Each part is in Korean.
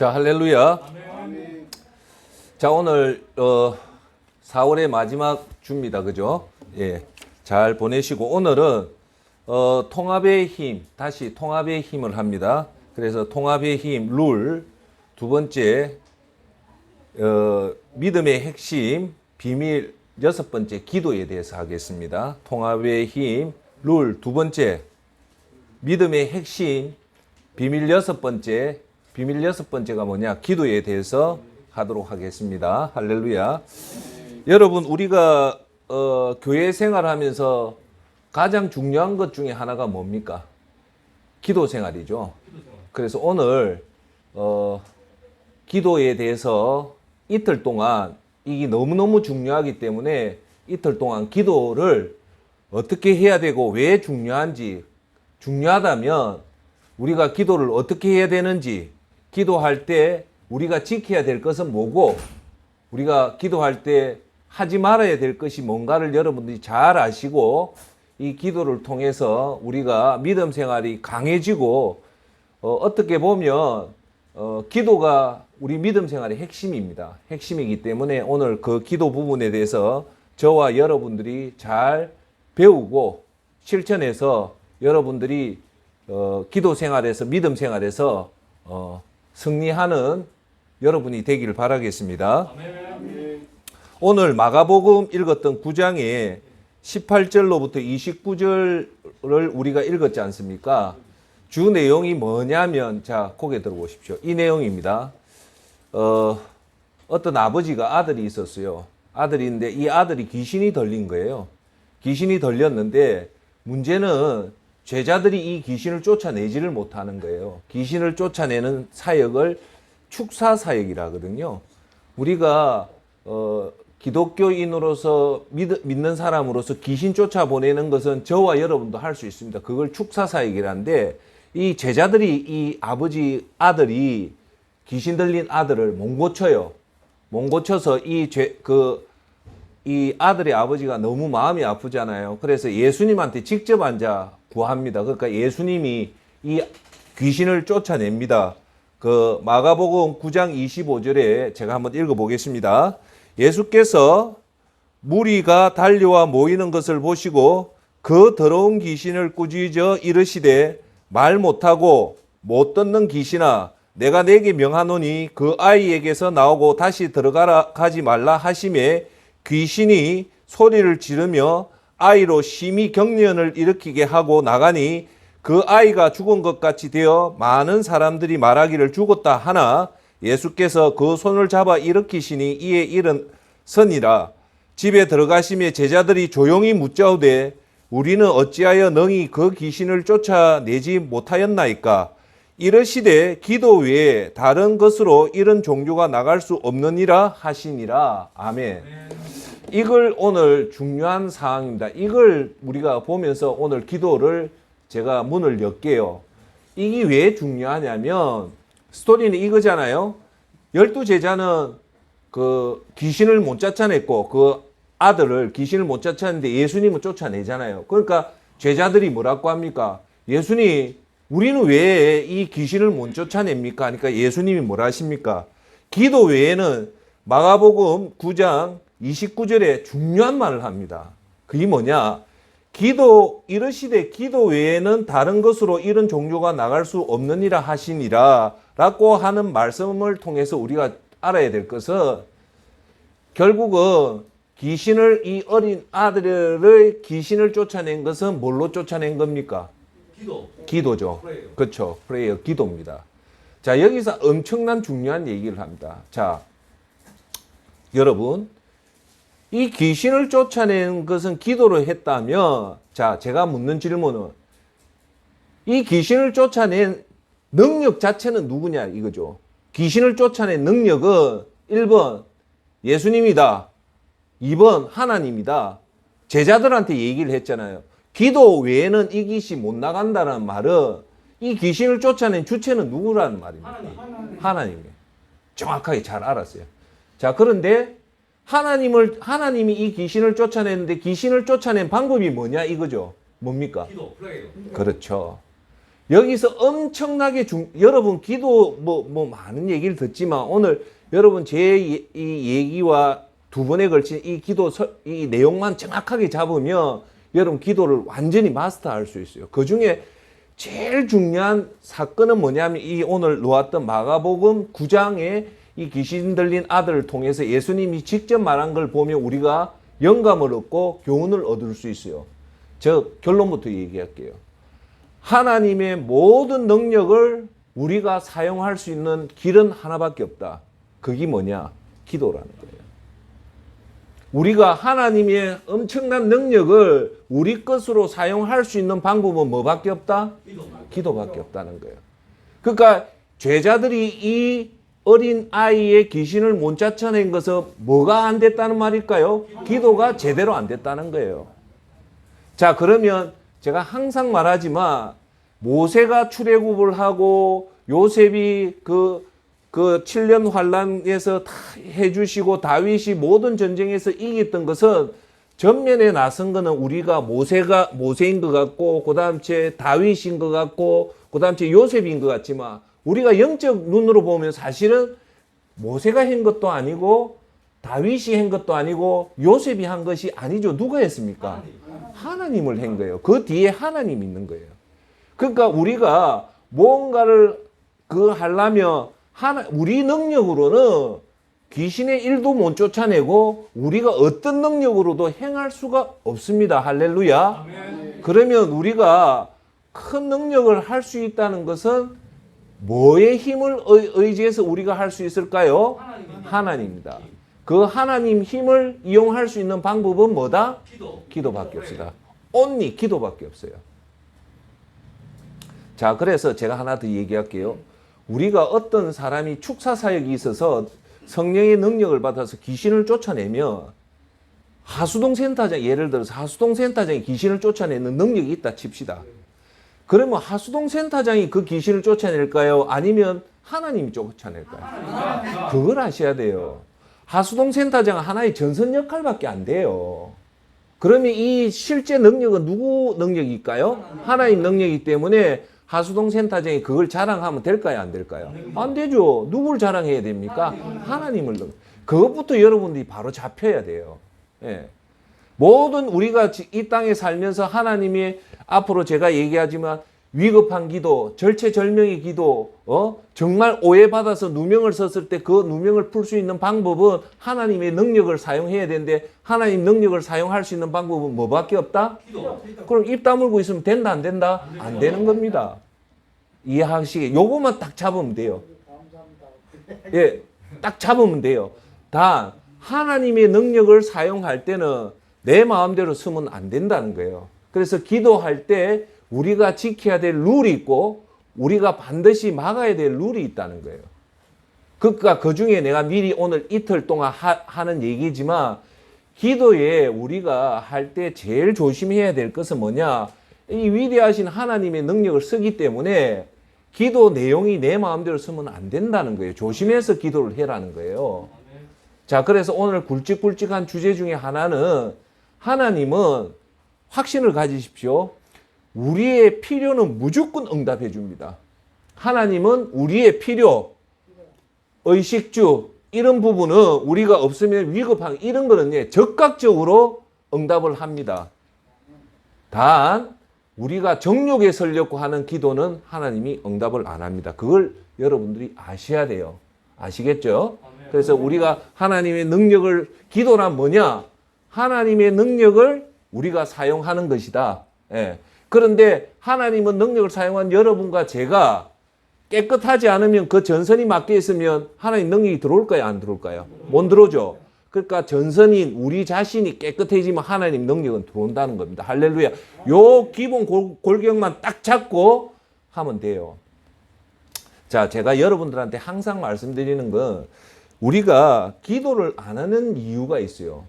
자, 할렐루야. 자, 오늘 4월의 마지막 주입니다. 그죠? 예. 잘 보내시고 오늘은 통합의 힘, 다시 통합의 힘을 합니다. 그래서 통합의 힘 룰 두 번째 믿음의 핵심 비밀 여섯 번째 기도에 대해서 하겠습니다. 통합의 힘 룰 두 번째 믿음의 핵심 비밀 여섯 번째가 뭐냐? 기도에 대해서 하도록 하겠습니다. 할렐루야. 여러분, 우리가 교회 생활하면서 가장 중요한 것 중에 하나가 뭡니까? 기도 생활이죠. 그래서 오늘 기도에 대해서 이틀 동안 이게 너무너무 중요하기 때문에 이틀 동안 기도를 어떻게 해야 되고 왜 중요한지, 중요하다면 우리가 기도를 어떻게 해야 되는지, 기도할 때 우리가 지켜야 될 것은 뭐고, 우리가 기도할 때 하지 말아야 될 것이 뭔가를 여러분들이 잘 아시고, 이 기도를 통해서 우리가 믿음 생활이 강해지고, 어떻게 보면 기도가 우리 믿음 생활의 핵심입니다. 핵심이기 때문에 오늘 그 기도 부분에 대해서 저와 여러분들이 잘 배우고 실천해서 여러분들이 기도 생활에서, 믿음 생활에서 승리하는 여러분이 되기를 바라겠습니다. 오늘 마가복음 읽었던 9장에 18절로부터 29절을 우리가 읽었지 않습니까? 주 내용이 뭐냐면, 자, 고개 들어보십시오. 이 내용입니다. 어떤 아버지가 아들이 있었어요. 아들이 있는데 이 아들이 귀신이 들린 거예요. 귀신이 들렸는데 문제는 제자들이 이 귀신을 쫓아내지를 못하는 거예요. 귀신을 쫓아내는 사역을 축사 사역이라 하거든요. 우리가 기독교인으로서 믿는 사람으로서 귀신 쫓아보내는 것은 저와 여러분도 할 수 있습니다. 그걸 축사 사역이라는데, 이 제자들이 이 아들이 귀신 들린 아들을 못 고쳐요. 못 고쳐서 이 아들의 아버지가 너무 마음이 아프잖아요. 그래서 예수님한테 직접 앉아 구합니다. 그러니까 예수님이 이 귀신을 쫓아냅니다. 그 마가복음 9장 25절에 제가 한번 읽어보겠습니다. 예수께서 무리가 달려와 모이는 것을 보시고 그 더러운 귀신을 꾸짖어 이르시되, 말 못하고 못 듣는 귀신아, 내가 네게 명하노니 그 아이에게서 나오고 다시 가지 말라 하심에, 귀신이 소리를 지르며 아이로 심히 경련을 일으키게 하고 나가니 그 아이가 죽은 것 같이 되어 많은 사람들이 말하기를 죽었다 하나, 예수께서 그 손을 잡아 일으키시니 이에 일어서니라. 집에 들어가시며 제자들이 조용히 묻자오되, 우리는 어찌하여 능히 그 귀신을 쫓아내지 못하였나이까? 이르시되 기도 외에 다른 것으로 이런 종류가 나갈 수 없느니라 하시니라. 아멘. 이걸 오늘 중요한 사항입니다. 이걸 우리가 보면서 오늘 기도를 제가 문을 열게요. 이게 왜 중요하냐면, 스토리는 이거잖아요. 12제자는 그 귀신을 못 쫓아냈고 그 아들을 귀신을 못 쫓아냈는데 예수님은 쫓아내잖아요. 그러니까 제자들이 뭐라고 합니까? 예수님, 우리는 왜 이 귀신을 못 쫓아냅니까? 하니까 예수님이 뭐라 하십니까? 기도 외에는 마가복음 9장 29절에 중요한 말을 합니다. 그게 뭐냐? 이르시되 기도 외에는 다른 것으로 이런 종류가 나갈 수 없느니라 하시니라 라고 하는 말씀을 통해서 우리가 알아야 될 것은, 결국은 이 어린 아들의 귀신을 쫓아낸 것은 뭘로 쫓아낸 겁니까? 기도죠. 그렇죠. 프레이어, 기도입니다. 자, 여기서 엄청난 중요한 얘기를 합니다. 자, 여러분, 이 귀신을 쫓아낸 것은 기도로 했다면, 자, 제가 묻는 질문은, 이 귀신을 쫓아낸 능력 자체는 누구냐 이거죠. 귀신을 쫓아낸 능력은 1번 예수님이다, 2번 하나님이다. 제자들한테 얘기를 했잖아요. 기도 외에는 이 귀신 못 나간다는 말은 이 귀신을 쫓아낸 주체는 누구라는 말입니까? 하나님이에요. 정확하게 잘 알았어요. 자, 그런데 하나님이 이 귀신을 쫓아냈는데 귀신을 쫓아낸 방법이 뭐냐 이거죠. 뭡니까? 기도, 프레이어. 그렇죠. 여기서 엄청나게 여러분 기도 뭐 많은 얘기를 듣지만 오늘 여러분 제 이 얘기와 두 번에 걸친 이 기도 이 내용만 정확하게 잡으면 여러분 기도를 완전히 마스터할 수 있어요. 그 중에 제일 중요한 사건은 뭐냐면 이 오늘 놓았던 마가복음 9장에 이 귀신 들린 아들을 통해서 예수님이 직접 말한 걸 보면 우리가 영감을 얻고 교훈을 얻을 수 있어요. 저 결론부터 얘기할게요. 하나님의 모든 능력을 우리가 사용할 수 있는 길은 하나밖에 없다. 그게 뭐냐? 기도라는 거예요. 우리가 하나님의 엄청난 능력을 우리 것으로 사용할 수 있는 방법은 뭐밖에 없다? 기도밖에 없다는 거예요. 그러니까 죄자들이 이 어린 아이의 귀신을 못 쫓아낸 것은 뭐가 안 됐다는 말일까요? 기도가 제대로 안 됐다는 거예요. 자, 그러면 제가 항상 말하지만 모세가 출애굽을 하고 요셉이 그 7년 환란에서 다 해주시고 다윗이 모든 전쟁에서 이겼던 것은 전면에 나선 거는 우리가 모세인 것 같고 그다음 제 다윗인 것 같고 그다음 제 요셉인 것 같지만 우리가 영적 눈으로 보면 사실은 모세가 한 것도 아니고 다윗이 한 것도 아니고 요셉이 한 것이 아니죠. 누가 했습니까? 하나님을 한 거예요. 그 뒤에 하나님이 있는 거예요. 그러니까 우리가 뭔가를 하려면 우리 능력으로는 귀신의 일도 못 쫓아내고 우리가 어떤 능력으로도 행할 수가 없습니다. 할렐루야. 아멘. 그러면 우리가 큰 능력을 할 수 있다는 것은 뭐의 힘을 의지해서 우리가 할 수 있을까요? 하나님입니다. 그 하나님 힘을 이용할 수 있는 방법은 뭐다? 기도밖에 없습니다. only 기도밖에 없어요. 자, 그래서 제가 하나 더 얘기할게요. 우리가 어떤 사람이 축사 사역이 있어서 성령의 능력을 받아서 귀신을 쫓아내면 하수동 센터장, 예를 들어서 하수동 센터장이 귀신을 쫓아내는 능력이 있다 칩시다. 그러면 하수동 센터장이 그 귀신을 쫓아낼까요? 아니면 하나님이 쫓아낼까요? 그걸 아셔야 돼요. 하수동 센터장은 하나의 전선 역할밖에 안 돼요. 그러면 이 실제 능력은 누구 능력일까요? 하나님 능력이기 때문에 하수동 센터장이 그걸 자랑하면 될까요? 안 될까요? 안 되죠. 누굴 자랑해야 됩니까? 하나님을. 그것부터 여러분들이 바로 잡혀야 돼요. 예. 모든 우리가 이 땅에 살면서 하나님이 앞으로 제가 얘기하지만 위급한 기도, 절체절명의 기도, 정말 오해받아서 누명을 썼을 때 그 누명을 풀 수 있는 방법은 하나님의 능력을 사용해야 되는데 하나님 능력을 사용할 수 있는 방법은 뭐밖에 없다? 그럼 입 다물고 있으면 된다 안 된다? 안 되는 겁니다. 이해하시게 요거만 딱 잡으면 돼요. 예, 딱 잡으면 돼요. 단 하나님의 능력을 사용할 때는 내 마음대로 쓰면 안 된다는 거예요. 그래서 기도할 때 우리가 지켜야 될 룰이 있고 우리가 반드시 막아야 될 룰이 있다는 거예요. 그러니까 그 중에 내가 미리 오늘 이틀 동안 하는 얘기지만 기도에 우리가 할 때 제일 조심해야 될 것은 뭐냐? 이 위대하신 하나님의 능력을 쓰기 때문에 기도 내용이 내 마음대로 쓰면 안 된다는 거예요. 조심해서 기도를 해라는 거예요. 자, 그래서 오늘 굵직굵직한 주제 중에 하나는 하나님은 확신을 가지십시오. 우리의 필요는 무조건 응답해 줍니다. 하나님은 우리의 필요, 의식주 이런 부분은 우리가 없으면 위급한 이런 거는 적극적으로 응답을 합니다. 단 우리가 정욕에 설려고 하는 기도는 하나님이 응답을 안 합니다. 그걸 여러분들이 아셔야 돼요. 아시겠죠? 그래서 우리가 하나님의 능력을 기도란 뭐냐? 하나님의 능력을 우리가 사용하는 것이다. 예. 그런데 하나님은 능력을 사용한 여러분과 제가 깨끗하지 않으면 그 전선이 막혀 있으면 하나님 능력이 들어올까요? 안 들어올까요? 못 들어오죠. 그러니까 전선인 우리 자신이 깨끗해지면 하나님 능력은 들어온다는 겁니다. 할렐루야. 요 기본 골격만 딱 잡고 하면 돼요. 자, 제가 여러분들한테 항상 말씀드리는 건 우리가 기도를 안 하는 이유가 있어요.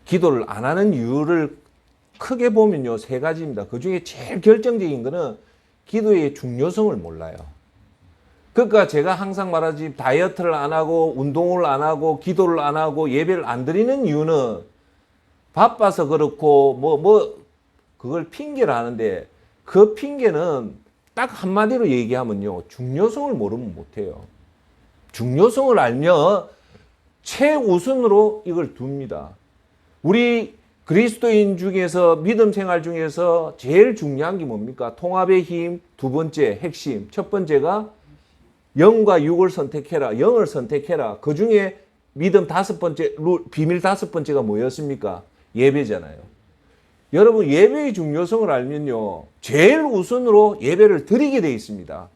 기도를 안 하는 이유를 크게 보면요, 세 가지입니다. 그 중에 제일 결정적인 거는 기도의 중요성을 몰라요. 그러니까 제가 항상 말하지 다이어트를 안 하고 운동을 안 하고 기도를 안 하고 예배를 안 드리는 이유는 바빠서 그렇고 그걸 핑계를 하는데 그 핑계는 딱 한마디로 얘기하면요. 중요성을 모르면 못해요. 중요성을 알면 최우선으로 이걸 둡니다. 우리 그리스도인 중에서 믿음 생활 중에서 제일 중요한 게 뭡니까? 통합의 힘, 두 번째 핵심. 첫 번째가 영과 육을 선택해라. 영을 선택해라. 그 중에 믿음 다섯 번째, 비밀 다섯 번째가 뭐였습니까? 예배잖아요. 여러분 예배의 중요성을 알면요. 제일 우선으로 예배를 드리게 돼 있습니다.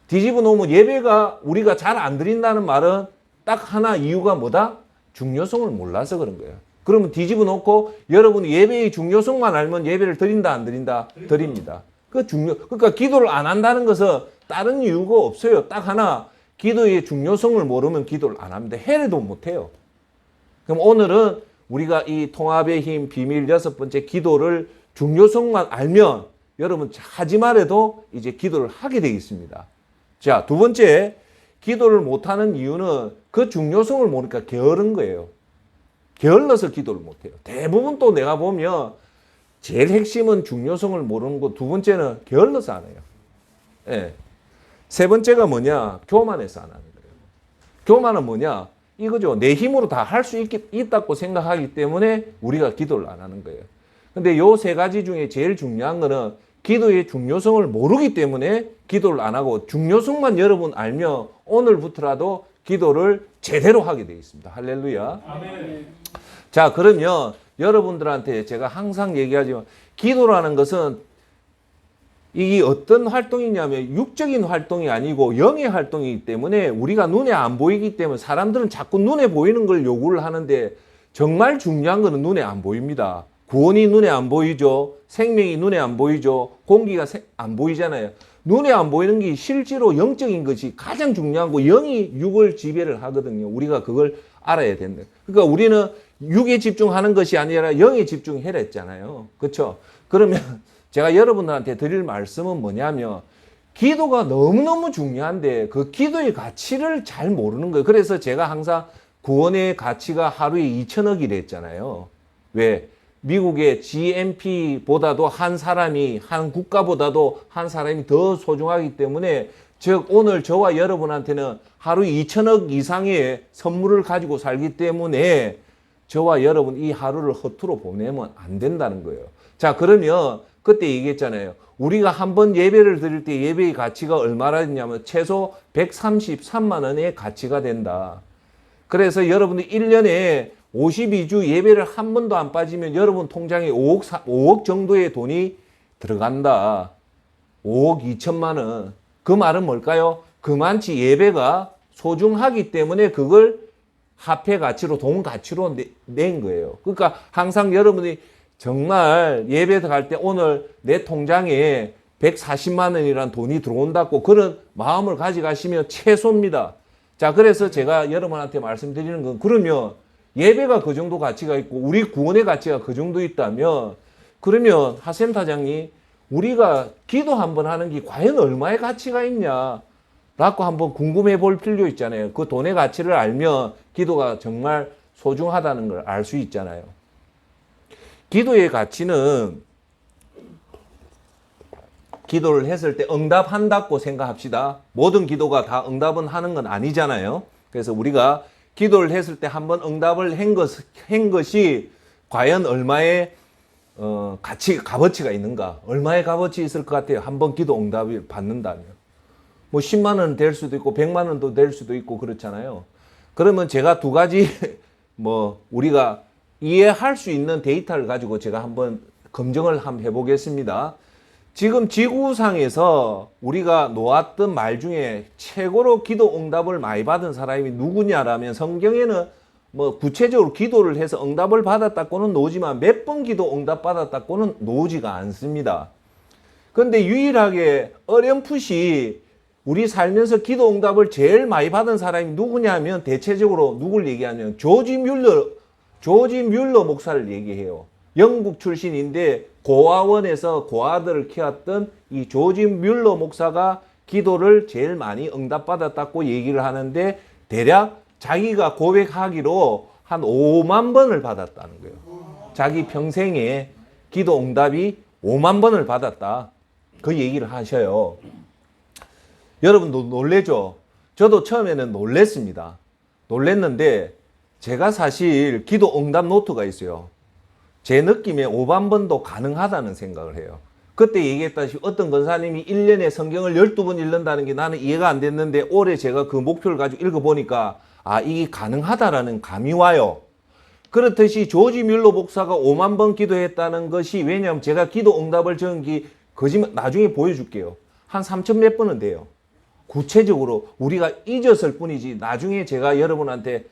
뒤집어 놓으면 예배가 우리가 잘 안 드린다는 말은 딱 하나 이유가 뭐다? 중요성을 몰라서 그런 거예요. 그러면 뒤집어 놓고 여러분이 예배의 중요성만 알면 예배를 드린다 안 드린다? 드립니다. 그러니까 기도를 안 한다는 것은 다른 이유가 없어요. 딱 하나 기도의 중요성을 모르면 기도를 안 합니다. 해도 못 해요. 그럼 오늘은 우리가 이 통합의 힘 비밀 여섯 번째 기도를 중요성만 알면 여러분 하지 말아도 이제 기도를 하게 되어 있습니다. 자, 두 번째 기도를 못하는 이유는 그 중요성을 모르니까 게으른 거예요. 게을러서 기도를 못해요. 대부분 또 내가 보면 제일 핵심은 중요성을 모르는 거, 두 번째는 게을러서 안 해요. 예. 세 번째가 뭐냐? 교만해서 안 하는 거예요. 교만은 뭐냐? 이거죠. 내 힘으로 다 할 수 있다고 생각하기 때문에 우리가 기도를 안 하는 거예요. 근데 요 세 가지 중에 제일 중요한 거는 기도의 중요성을 모르기 때문에 기도를 안 하고 중요성만 여러분 알면 오늘부터라도 기도를 제대로 하게 되어 있습니다. 할렐루야. 아멘. 자, 그러면 여러분들한테 제가 항상 얘기하지만 기도라는 것은 이게 어떤 활동이냐면 육적인 활동이 아니고 영의 활동이기 때문에 우리가 눈에 안 보이기 때문에 사람들은 자꾸 눈에 보이는 걸 요구를 하는데 정말 중요한 거는 눈에 안 보입니다. 구원이 눈에 안 보이죠. 생명이 눈에 안 보이죠. 공기가 안 보이잖아요. 눈에 안 보이는 게 실제로 영적인 것이 가장 중요한 거 영이 육을 지배를 하거든요. 우리가 그걸 알아야 된다. 그러니까 우리는 육에 집중하는 것이 아니라 영에 집중해라 했잖아요. 그렇죠? 그러면 제가 여러분들한테 드릴 말씀은 뭐냐면 기도가 너무너무 중요한데 그 기도의 가치를 잘 모르는 거예요. 그래서 제가 항상 구원의 가치가 하루에 2천억이라 했잖아요. 왜? 미국의 GNP보다도 한 국가보다도 한 사람이 더 소중하기 때문에 즉 오늘 저와 여러분한테는 하루에 2천억 이상의 선물을 가지고 살기 때문에 저와 여러분 이 하루를 허투루 보내면 안 된다는 거예요. 자, 그러면 그때 얘기했잖아요. 우리가 한번 예배를 드릴 때 예배의 가치가 얼마나 되냐면 최소 133만 원의 가치가 된다. 그래서 여러분이 1년에 52주 예배를 한 번도 안 빠지면 여러분 통장에 5억 정도의 돈이 들어간다. 5억 2천만 원. 그 말은 뭘까요? 그만치 예배가 소중하기 때문에 그걸 화폐 가치로 돈 가치로 낸 거예요. 그러니까 항상 여러분이 정말 예배 갈 때 오늘 내 통장에 140만 원이란 돈이 들어온다고 그런 마음을 가져가시면 최소입니다. 자, 그래서 제가 여러분한테 말씀드리는 건 그러면 예배가 그 정도 가치가 있고 우리 구원의 가치가 그 정도 있다면 그러면 하센타장님 우리가 기도 한번 하는 게 과연 얼마의 가치가 있냐 라고 한번 궁금해 볼 필요 있잖아요. 그 돈의 가치를 알면 기도가 정말 소중하다는 걸 알 수 있잖아요. 기도의 가치는 기도를 했을 때 응답한다고 생각합시다. 모든 기도가 다 응답은 하는 건 아니잖아요. 그래서 우리가 기도를 했을 때 한번 응답을 한 것이 과연 얼마의 값어치가 있는가? 얼마의 값어치 있을 것 같아요? 한번 기도 응답을 받는다면. 뭐 10만 원 될 수도 있고 100만 원도 될 수도 있고 그렇잖아요. 그러면 제가 두 가지 우리가 이해할 수 있는 데이터를 가지고 제가 한번 검증을 한번 해보겠습니다. 지금 지구상에서 우리가 놓았던 말 중에 최고로 기도 응답을 많이 받은 사람이 누구냐라면 성경에는 구체적으로 기도를 해서 응답을 받았다고는 나오지만 몇 번 기도 응답 받았다고는 나오지가 않습니다. 그런데 유일하게 어렴풋이 우리 살면서 기도 응답을 제일 많이 받은 사람이 누구냐면 대체적으로 누굴 얘기하냐면 조지 뮬러 목사를 얘기해요. 영국 출신인데 고아원에서 고아들을 키웠던 이 조지 뮬러 목사가 기도를 제일 많이 응답받았다고 얘기를 하는데 대략 자기가 고백하기로 한 5만 번을 받았다는 거예요. 자기 평생에 기도 응답이 5만 번을 받았다. 그 얘기를 하셔요. 여러분도 놀래죠? 저도 처음에는 놀랬습니다. 놀랬는데 제가 사실 기도 응답 노트가 있어요. 제 느낌에 5반번도 가능하다는 생각을 해요. 그때 얘기했다시피 어떤 권사님이 1년에 성경을 12번 읽는다는 게 나는 이해가 안 됐는데 올해 제가 그 목표를 가지고 읽어보니까 아, 이게 가능하다라는 감이 와요. 그렇듯이 조지 뮬러 목사가 5만 번 기도했다는 것이 왜냐하면 제가 기도 응답을 적은 게 거짓말 나중에 보여줄게요. 한 3천 몇 번은 돼요. 구체적으로 우리가 잊었을 뿐이지 나중에 제가 여러분한테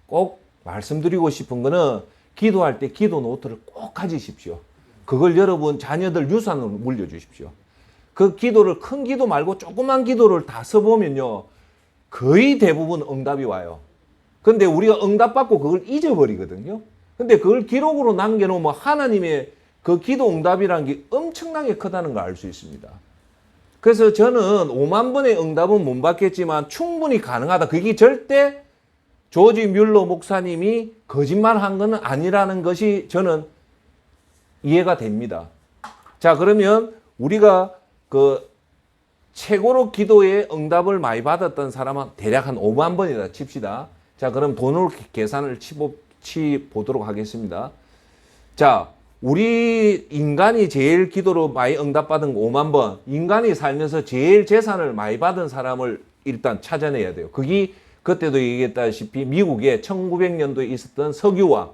꼭 말씀드리고 싶은 거는 기도할 때 기도 노트를 꼭 가지십시오. 그걸 여러분 자녀들 유산으로 물려주십시오. 그 기도를 큰 기도 말고 조그만 기도를 다 써보면요. 거의 대부분 응답이 와요. 근데 우리가 응답받고 그걸 잊어버리거든요. 근데 그걸 기록으로 남겨놓으면 하나님의 그 기도 응답이라는 게 엄청나게 크다는 걸 알 수 있습니다. 그래서 저는 5만 번의 응답은 못 받겠지만 충분히 가능하다. 그게 절대 조지 뮬러 목사님이 거짓말한 건 아니라는 것이 저는 이해가 됩니다. 자, 그러면 우리가 그 최고로 기도에 응답을 많이 받았던 사람은 대략 한 5만 번이다 칩시다. 자, 그럼 돈으로 계산을 보도록 하겠습니다. 자, 우리 인간이 제일 기도로 많이 응답받은 거 5만 번. 인간이 살면서 제일 재산을 많이 받은 사람을 일단 찾아내야 돼요. 그게 그때도 얘기했다시피 미국에 1900년도에 있었던 석유왕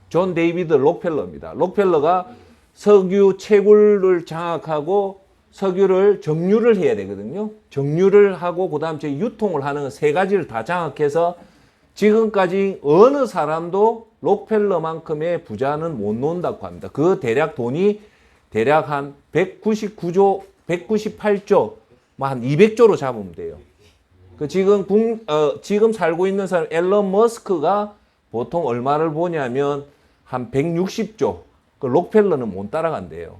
존 데이비드 록펠러입니다. 록펠러가 석유 채굴을 장악하고 석유를 정유를 해야 되거든요. 정유를 하고 그다음 제 유통을 하는 세 가지를 다 장악해서 지금까지 어느 사람도 록펠러만큼의 부자는 못 놓는다고 합니다. 그 대략 돈이 대략 한 199조, 198조, 한 200조로 잡으면 돼요. 그 지금 살고 있는 사람 앨런 머스크가 보통 얼마를 보냐면 한 160조. 그 록펠러는 못 따라간대요.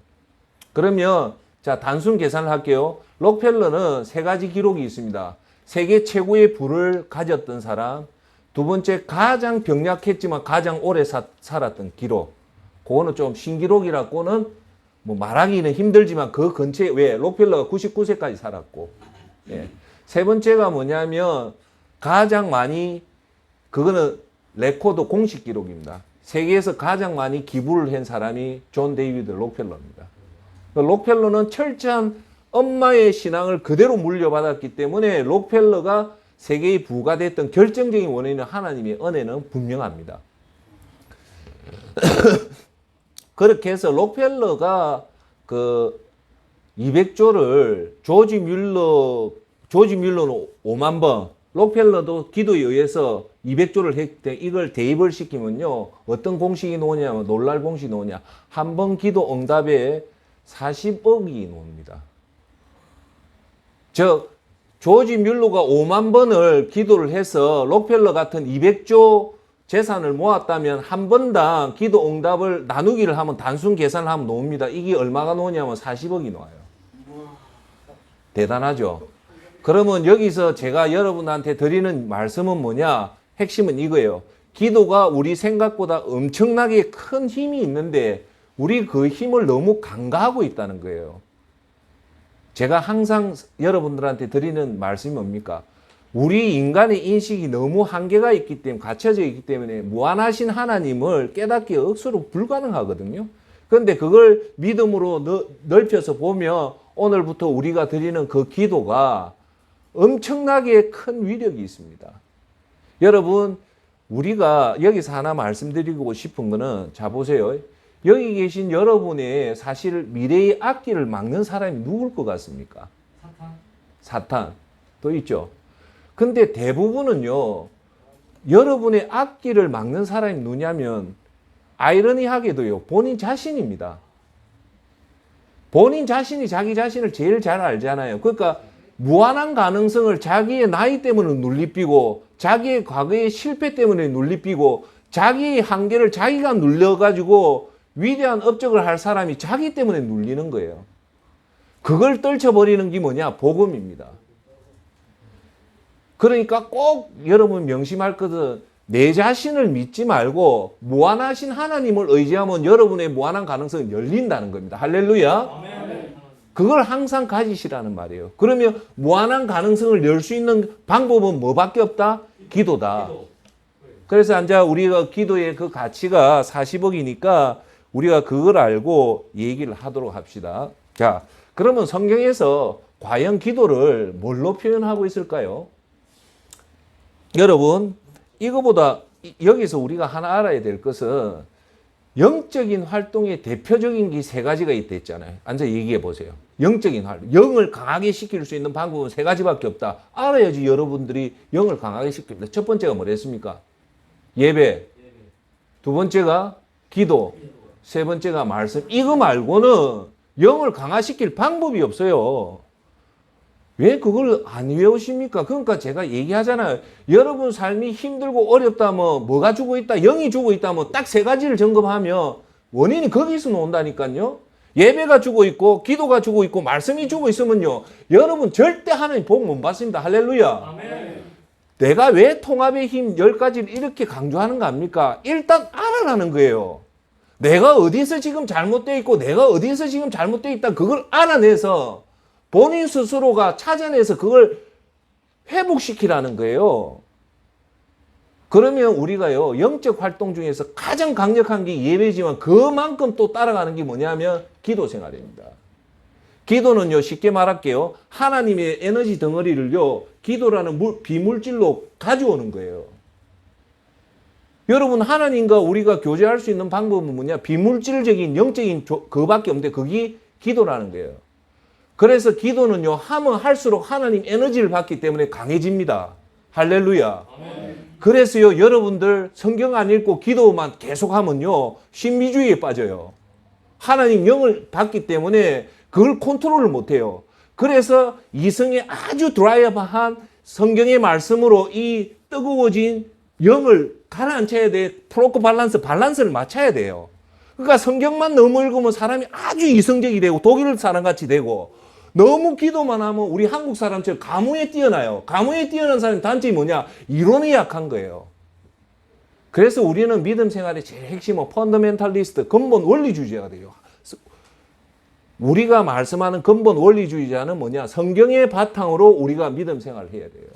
그러면 자, 단순 계산을 할게요. 록펠러는 세 가지 기록이 있습니다. 세계 최고의 부를 가졌던 사람, 두 번째 가장 병약했지만 가장 오래 살았던 기록. 그거는 좀 신기록이라고는 뭐 말하기는 힘들지만 그 근처에 왜 록펠러가 99세까지 살았고. 예. 세 번째가 뭐냐면 가장 많이 그거는 레코드 공식 기록입니다. 세계에서 가장 많이 기부를 한 사람이 존 데이비드 록펠러입니다. 록펠러는 철저한 엄마의 신앙을 그대로 물려받았기 때문에 록펠러가 세계의 부가 됐던 결정적인 원인은 하나님의 은혜는 분명합니다. 그렇게 해서 록펠러가 그 200조를 조지 뮬러는 5만 번, 록펠러도 기도에 의해서 200조를 했기 때문에 이걸 대입을 시키면요. 어떤 공식이 나오냐면 놀랄 공식이 나오냐. 한 번 기도 응답에 40억이 나옵니다. 즉 조지 뮬러가 5만 번을 기도를 해서 록펠러 같은 200조 재산을 모았다면 한 번당 기도 응답을 나누기를 하면 단순 계산을 하면 나옵니다. 이게 얼마가 나오냐면 40억이 나와요. 대단하죠? 그러면 여기서 제가 여러분한테 드리는 말씀은 뭐냐? 핵심은 이거예요. 기도가 우리 생각보다 엄청나게 큰 힘이 있는데 우리 그 힘을 너무 간과하고 있다는 거예요. 제가 항상 여러분들한테 드리는 말씀이 뭡니까? 우리 인간의 인식이 너무 한계가 있기 때문에 갇혀져 있기 때문에 무한하신 하나님을 깨닫기 억수로 불가능하거든요. 그런데 그걸 믿음으로 넓혀서 보면 오늘부터 우리가 드리는 그 기도가 엄청나게 큰 위력이 있습니다. 여러분, 우리가 여기서 하나 말씀드리고 싶은 거는 자 보세요. 여기 계신 여러분의 사실 미래의 앞길을 막는 사람이 누굴 것 같습니까? 사탄. 또 있죠. 근데 대부분은요. 여러분의 앞길을 막는 사람이 누구냐면 아이러니하게도요. 본인 자신입니다. 본인 자신이 자기 자신을 제일 잘 알잖아요. 그러니까 무한한 가능성을 자기의 나이 때문에 눌리삐고 자기의 과거의 실패 때문에 눌리삐고 자기의 한계를 자기가 눌려가지고 위대한 업적을 할 사람이 자기 때문에 눌리는 거예요. 그걸 떨쳐버리는 게 뭐냐? 복음입니다. 그러니까 꼭 여러분 명심할 것은 내 자신을 믿지 말고 무한하신 하나님을 의지하면 여러분의 무한한 가능성은 열린다는 겁니다. 할렐루야. 그걸 항상 가지시라는 말이에요. 그러면 무한한 가능성을 열 수 있는 방법은 뭐밖에 없다? 기도다. 그래서 이제 우리가 기도의 그 가치가 40억이니까 우리가 그걸 알고 얘기를 하도록 합시다. 자, 그러면 성경에서 과연 기도를 뭘로 표현하고 있을까요? 여러분, 이거보다 여기서 우리가 하나 알아야 될 것은 영적인 활동의 대표적인 게 세 가지가 있댔잖아요. 앉아 얘기해 보세요. 영적인 활동. 영을 강하게 시킬 수 있는 방법은 세 가지밖에 없다. 알아야지 여러분들이 영을 강하게 시킵니다. 첫 번째가 뭐랬습니까? 예배. 두 번째가 기도. 세 번째가 말씀. 이거 말고는 영을 강화시킬 방법이 없어요. 왜 그걸 안 외우십니까? 그러니까 제가 얘기하잖아요. 여러분 삶이 힘들고 어렵다면 뭐가 주고 있다? 영이 주고 있다면 딱 세 가지를 점검하면 원인이 거기서 나온다니까요. 예배가 주고 있고 기도가 주고 있고 말씀이 주고 있으면요. 여러분 절대 하나님 복 못 받습니다. 할렐루야. 아멘. 내가 왜 통합의 힘 10가지를 이렇게 강조하는 거 압니까? 일단 알아라는 거예요. 내가 어디서 지금 잘못되어 있고 내가 어디서 지금 잘못되어 있다 그걸 알아내서 본인 스스로가 찾아내서 그걸 회복시키라는 거예요. 그러면 우리가요, 영적 활동 중에서 가장 강력한 게 예배지만 그만큼 또 따라가는 게 뭐냐면 기도 생활입니다. 기도는요, 쉽게 말할게요. 하나님의 에너지 덩어리를요, 기도라는 비물질로 가져오는 거예요. 여러분, 하나님과 우리가 교제할 수 있는 방법은 뭐냐? 비물질적인 영적인 그거밖에 없는데 그게 기도라는 거예요. 그래서 기도는요, 하면 할수록 하나님 에너지를 받기 때문에 강해집니다. 할렐루야. 아멘. 그래서요, 여러분들 성경 안 읽고 기도만 계속하면요, 신비주의에 빠져요. 하나님 영을 받기 때문에 그걸 컨트롤을 못해요. 그래서 이성의 아주 드라이브한 성경의 말씀으로 이 뜨거워진 영을 가라앉혀야 돼. 프로크 밸런스를 맞춰야 돼요. 그러니까 성경만 너무 읽으면 사람이 아주 이성적이 되고 독일 사람같이 되고 너무 기도만 하면 우리 한국 사람처럼 가무에 뛰어나요. 가무에 뛰어난 사람의 단점이 뭐냐? 이론이 약한 거예요. 그래서 우리는 믿음 생활의 제일 핵심은 펀더멘탈리스트, 근본 원리주의자가 돼요. 우리가 말씀하는 근본 원리주의자는 뭐냐? 성경의 바탕으로 우리가 믿음 생활을 해야 돼요.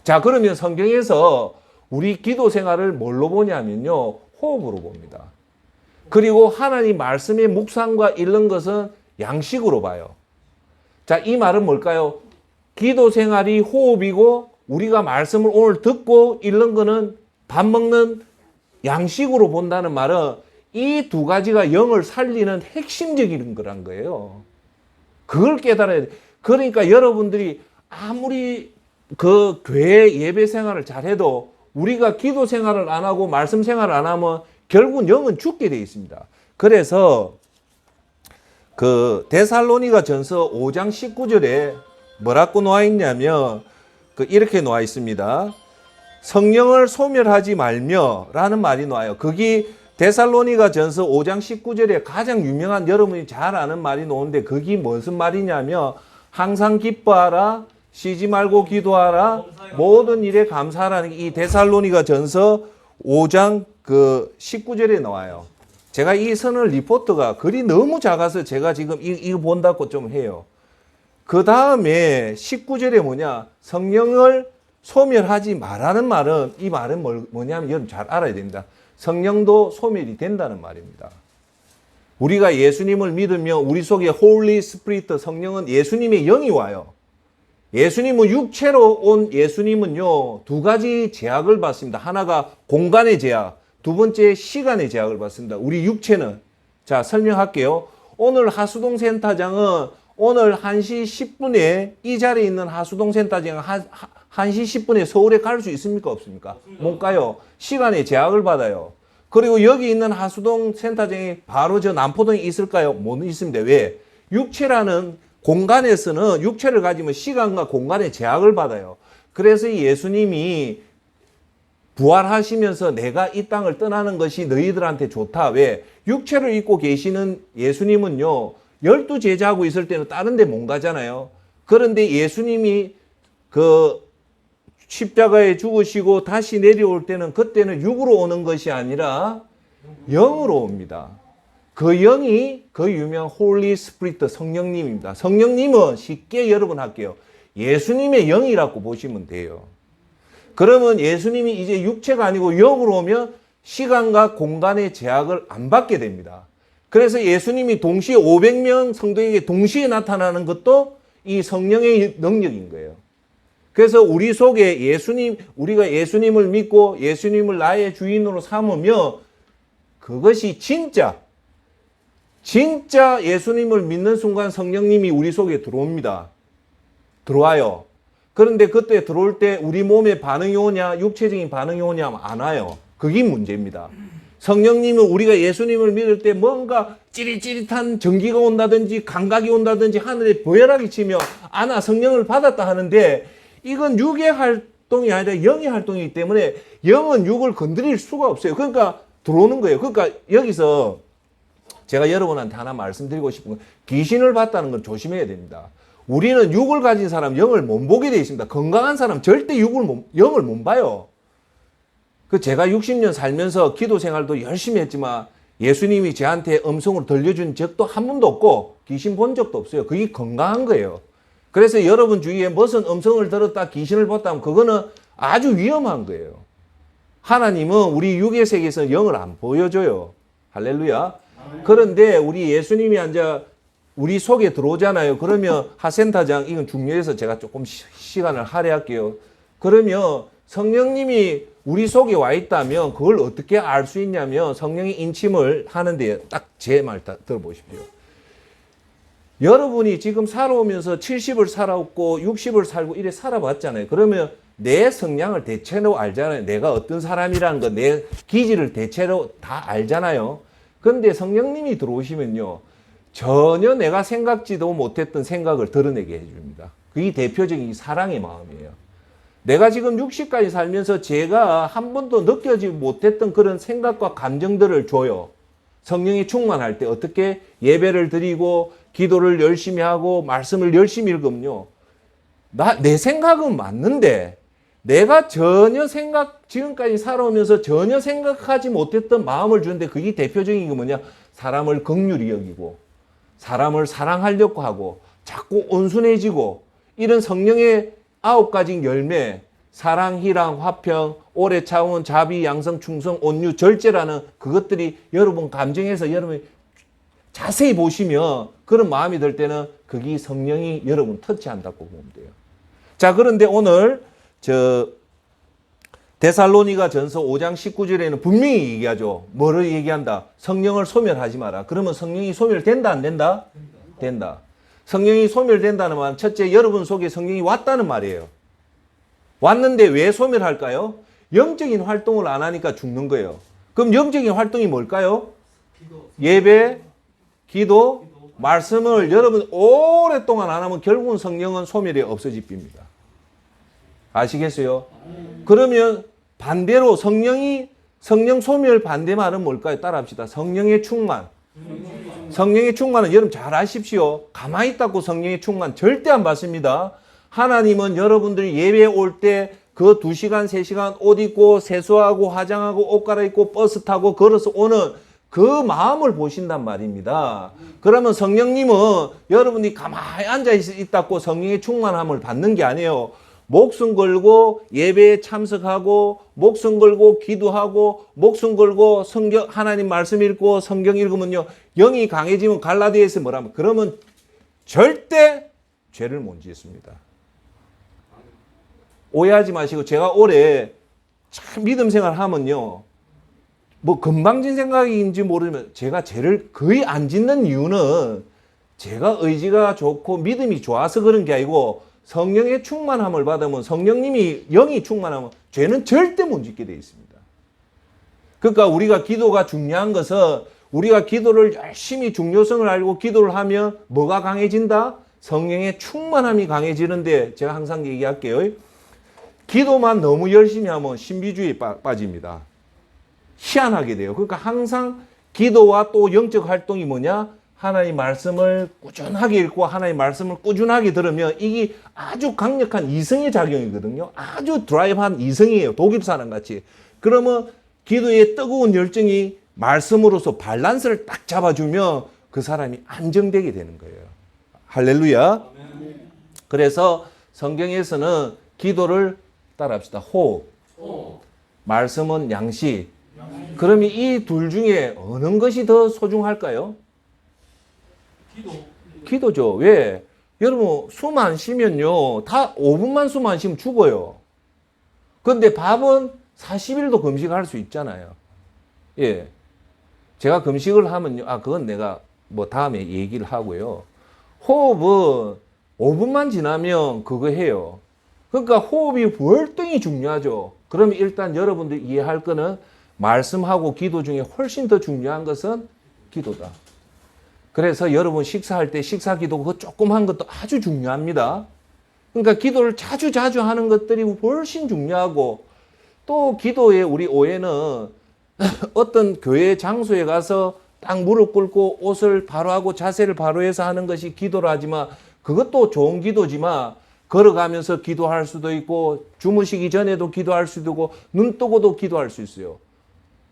자, 그러면 성경에서 우리 기도 생활을 뭘로 보냐면요, 호흡으로 봅니다. 그리고 하나님 말씀의 묵상과 읽는 것은 양식으로 봐요. 자, 이 말은 뭘까요? 기도 생활이 호흡이고 우리가 말씀을 오늘 듣고 읽는 거는 밥 먹는 양식으로 본다는 말은 이 두 가지가 영을 살리는 핵심적인 거란 거예요. 그걸 깨달아야 돼. 그러니까 여러분들이 아무리 그 교회 예배 생활을 잘해도 우리가 기도 생활을 안 하고 말씀 생활을 안 하면 결국은 영은 죽게 돼 있습니다. 그래서 그 데살로니가 전서 5장 19절에 뭐라고 놓아 있냐면 이렇게 놓아 있습니다. 성령을 소멸하지 말며 라는 말이 놓아요. 거기 데살로니가 전서 5장 19절에 가장 유명한 여러분이 잘 아는 말이 놓는데 그게 무슨 말이냐면 항상 기뻐하라, 쉬지 말고 기도하라, 모든 일에 감사하라는 이 데살로니가 전서 5장 19절에 나와요. 제가 이 선을 리포트가 글이 너무 작아서 제가 지금 이거 본다고 좀 해요. 그 다음에 19절에 뭐냐? 성령을 소멸하지 말라는 말은 이 말은 뭐냐면 여러분 잘 알아야 됩니다. 성령도 소멸이 된다는 말입니다. 우리가 예수님을 믿으면 우리 속에 홀리 스피리트 성령은 예수님의 영이 와요. 예수님은 육체로 온 예수님은요, 두 가지 제약을 받습니다. 하나가 공간의 제약, 두 번째 시간의 제약을 받습니다. 우리 육체는. 자, 설명할게요. 오늘 하수동 센터장은 오늘 1시 10분에 이 자리에 있는 하수동 센터장은 1시 10분에 서울에 갈 수 있습니까? 없습니까? 못 가요. 시간의 제약을 받아요. 그리고 여기 있는 하수동 센터장이 바로 저 남포동에 있을까요? 못 있습니다. 왜? 육체라는 공간에서는 육체를 가지면 시간과 공간의 제약을 받아요. 그래서 예수님이 부활하시면서 내가 이 땅을 떠나는 것이 너희들한테 좋다. 왜? 육체를 입고 계시는 예수님은요, 12제자하고 있을 때는 다른 데 못 가잖아요. 그런데 예수님이 그 십자가에 죽으시고 다시 내려올 때는 그때는 육으로 오는 것이 아니라 영으로 옵니다. 그 영이 그 유명한 홀리 스피리트 성령님입니다. 성령님은 쉽게 여러분 할게요. 예수님의 영이라고 보시면 돼요. 그러면 예수님이 이제 육체가 아니고 영으로 오면 시간과 공간의 제약을 안 받게 됩니다. 그래서 예수님이 동시에 500명 성도에게 동시에 나타나는 것도 이 성령의 능력인 거예요. 그래서 우리 속에 우리가 예수님을 믿고 예수님을 나의 주인으로 삼으며 그것이 진짜 예수님을 믿는 순간 성령님이 우리 속에 들어옵니다. 들어와요. 그런데 그때 들어올 때 우리 몸에 반응이 오냐, 육체적인 반응이 오냐 하면 안 와요. 그게 문제입니다. 성령님은 우리가 예수님을 믿을 때 뭔가 찌릿찌릿한 전기가 온다든지 감각이 온다든지 하늘에 보혈하게 치며 나 성령을 받았다 하는데 이건 육의 활동이 아니라 영의 활동이기 때문에 영은 육을 건드릴 수가 없어요. 그러니까 들어오는 거예요. 그러니까 여기서 제가 여러분한테 하나 말씀드리고 싶은 건 귀신을 봤다는 건 조심해야 됩니다. 우리는 육을 가진 사람 영을 못 보게 되어 있습니다. 건강한 사람 절대 영을 못 봐요. 제가 60년 살면서 기도 생활도 열심히 했지만 예수님이 저한테 음성으로 들려준 적도 한 번도 없고 귀신 본 적도 없어요. 그게 건강한 거예요. 그래서 여러분 주위에 무슨 음성을 들었다 귀신을 봤다 하면 그거는 아주 위험한 거예요. 하나님은 우리 육의 세계에서 영을 안 보여줘요. 할렐루야. 그런데 우리 예수님이 우리 속에 들어오잖아요. 그러면 하센터장 이건 중요해서 제가 조금 시간을 할애할게요. 그러면 성령님이 우리 속에 와 있다면 그걸 어떻게 알 수 있냐면 성령이 인침을 하는데 딱 제 말 들어보십시오. 여러분이 지금 살아오면서 70을 살아왔고 60을 살고 이래 살아봤잖아요. 그러면 내 성향을 대체로 알잖아요. 내가 어떤 사람이라는 거, 내 기질을 대체로 다 알잖아요. 그런데 성령님이 들어오시면요. 전혀 내가 생각지도 못했던 생각을 드러내게 해줍니다. 그게 대표적인 사랑의 마음이에요. 내가 지금 60까지 살면서 제가 한 번도 느껴지지 못했던 그런 생각과 감정들을 줘요. 성령이 충만할 때 어떻게 예배를 드리고 기도를 열심히 하고 말씀을 열심히 읽으면요. 내 생각은 맞는데 내가 지금까지 살아오면서 전혀 생각하지 못했던 마음을 주는데 그게 대표적인 게 뭐냐? 사람을 긍휼히 여기고 사람을 사랑하려고 하고 자꾸 온순해지고 이런 성령의 9가지 열매 사랑, 희랑, 화평, 오래 참음, 자비, 양성, 충성, 온유, 절제라는 그것들이 여러분 감정에서 여러분이 자세히 보시면 그런 마음이 들 때는 그게 성령이 여러분 터치한다고 보면 돼요. 자, 그런데 오늘 데살로니가 전서 5장 19절에는 분명히 얘기하죠. 뭐를 얘기한다? 성령을 소멸하지 마라. 그러면 성령이 소멸된다 안 된다? 된다. 성령이 소멸된다는 말은 첫째 여러분 속에 성령이 왔다는 말이에요. 왔는데 왜 소멸할까요? 영적인 활동을 안 하니까 죽는 거예요. 그럼 영적인 활동이 뭘까요? 예배, 기도, 말씀을 여러분 오랫동안 안 하면 결국은 성령은 소멸이 없어집니다. 아시겠어요? 그러면 반대로 성령 소멸 반대 말은 뭘까요? 따라합시다. 성령의 충만. 성령의 충만은 여러분 잘 아십시오. 가만히 있다고 성령의 충만 절대 안 받습니다. 하나님은 여러분들이 예배에 올 때 그 2시간, 3시간 옷 입고 세수하고 화장하고 옷 갈아입고 버스 타고 걸어서 오는 그 마음을 보신단 말입니다. 그러면 성령님은 여러분이 가만히 앉아있다고 성령의 충만함을 받는 게 아니에요. 목숨 걸고 예배에 참석하고 목숨 걸고 기도하고 목숨 걸고 성경 하나님 말씀 읽고 성경 읽으면요. 영이 강해지면 갈라디아에서 뭐라면 그러면 절대 죄를 못 짓습니다. 오해하지 마시고 제가 올해 참 믿음 생활 하면요. 뭐 건방진 생각인지 모르지만 제가 죄를 거의 안 짓는 이유는 제가 의지가 좋고 믿음이 좋아서 그런 게 아니고 성령의 충만함을 받으면 성령님이 영이 충만하면 죄는 절대 못 짓게 되어 있습니다. 그러니까 우리가 기도가 중요한 것은 우리가 기도를 열심히 중요성을 알고 기도를 하면 뭐가 강해진다? 성령의 충만함이 강해지는데 제가 항상 얘기할게요. 기도만 너무 열심히 하면 신비주의에 빠집니다. 희한하게 돼요. 그러니까 항상 기도와 또 영적 활동이 뭐냐? 하나님 말씀을 꾸준하게 읽고 하나님 말씀을 꾸준하게 들으면 이게 아주 강력한 이성의 작용이거든요. 아주 드라이브한 이성이에요. 독일 사람 같이. 그러면 기도의 뜨거운 열정이 말씀으로서 밸런스를 딱 잡아주면 그 사람이 안정되게 되는 거예요. 할렐루야. 그래서 성경에서는 기도를 따라합시다. 호흡. 말씀은 양식. 그러면 이 둘 중에 어느 것이 더 소중할까요? 기도죠. 왜? 여러분 숨 안 쉬면요. 다 5분만 숨 안 쉬면 죽어요. 근데 밥은 40일도 금식할 수 있잖아요. 예. 제가 금식을 하면요. 그건 내가 뭐 다음에 얘기를 하고요. 호흡은 5분만 지나면 그거 해요. 그러니까 호흡이 월등히 중요하죠. 그러면 일단 여러분들 이해할 거는 말씀하고 기도 중에 훨씬 더 중요한 것은 기도다. 그래서 여러분 식사할 때 식사 기도 그거 조그만 것도 아주 중요합니다. 그러니까 기도를 자주 하는 것들이 훨씬 중요하고 또 기도의 우리 오해는 어떤 교회 장소에 가서 딱 무릎 꿇고 옷을 바로 하고 자세를 바로 해서 하는 것이 기도를 하지만 그것도 좋은 기도지만 걸어가면서 기도할 수도 있고 주무시기 전에도 기도할 수도 있고 눈 뜨고도 기도할 수 있어요.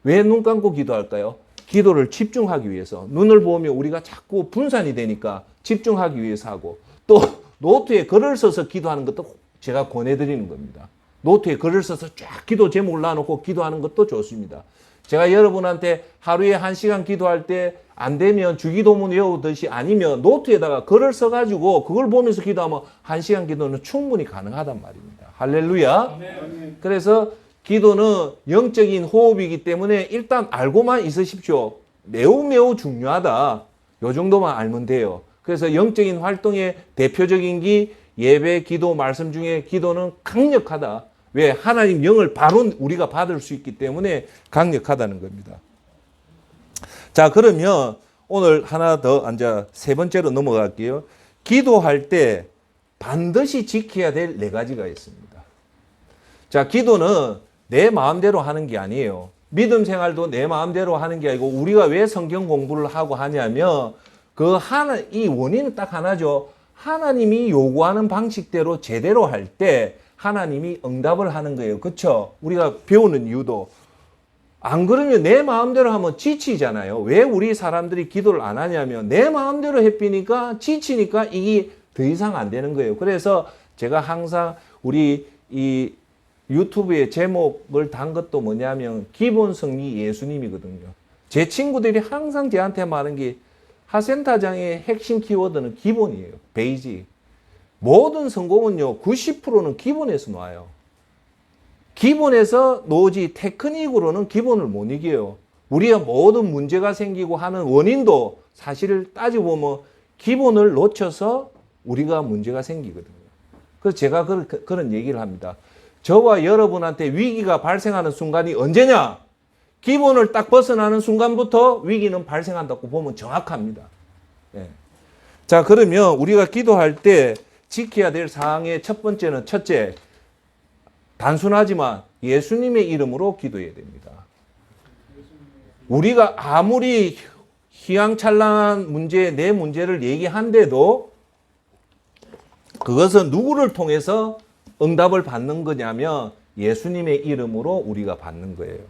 왜 눈 감고 기도할까요? 기도를 집중하기 위해서. 눈을 보면 우리가 자꾸 분산이 되니까 집중하기 위해서 하고 또 노트에 글을 써서 기도하는 것도 제가 권해드리는 겁니다. 노트에 글을 써서 쫙 기도 제목을 놔놓고 기도하는 것도 좋습니다. 제가 여러분한테 하루에 1시간 기도할 때 안 되면 주기도문 외우듯이 아니면 노트에다가 글을 써가지고 그걸 보면서 기도하면 1시간 기도는 충분히 가능하단 말입니다. 할렐루야. 그래서 기도는 영적인 호흡이기 때문에 일단 알고만 있으십시오. 매우 중요하다. 요 정도만 알면 돼요. 그래서 영적인 활동의 대표적인 게 예배, 기도, 말씀 중에 기도는 강력하다. 왜? 하나님 영을 바로 우리가 받을 수 있기 때문에 강력하다는 겁니다. 자, 그러면 오늘 하나 더 앉아 세 번째로 넘어갈게요. 기도할 때 반드시 지켜야 될 4가지가 있습니다. 자, 기도는 내 마음대로 하는 게 아니에요. 믿음 생활도 내 마음대로 하는 게 아니고 우리가 왜 성경 공부를 하고 하냐면 이 원인은 딱 하나죠. 하나님이 요구하는 방식대로 제대로 할 때 하나님이 응답을 하는 거예요. 그렇죠? 우리가 배우는 이유도. 안 그러면 내 마음대로 하면 지치잖아요. 왜 우리 사람들이 기도를 안 하냐면 내 마음대로 해피니까 지치니까 이게 더 이상 안 되는 거예요. 그래서 제가 항상 우리 이 유튜브에 제목을 단 것도 뭐냐면 기본 승리 예수님이거든요. 제 친구들이 항상 저한테 말하는 게 하센타장의 핵심 키워드는 기본이에요. 베이직. 모든 성공은요, 90%는 기본에서 나와요. 기본에서 노지 테크닉으로는 기본을 못 이겨요. 우리가 모든 문제가 생기고 하는 원인도 사실 따지고 보면 기본을 놓쳐서 우리가 문제가 생기거든요. 그래서 제가 그런 얘기를 합니다. 저와 여러분한테 위기가 발생하는 순간이 언제냐? 기본을 딱 벗어나는 순간부터 위기는 발생한다고 보면 정확합니다. 예. 자, 그러면 우리가 기도할 때 지켜야 될 사항의 첫 번째는 첫째, 단순하지만 예수님의 이름으로 기도해야 됩니다. 우리가 아무리 희망찬란한 문제, 내 문제를 얘기한데도 그것은 누구를 통해서 응답을 받는 거냐면 예수님의 이름으로 우리가 받는 거예요.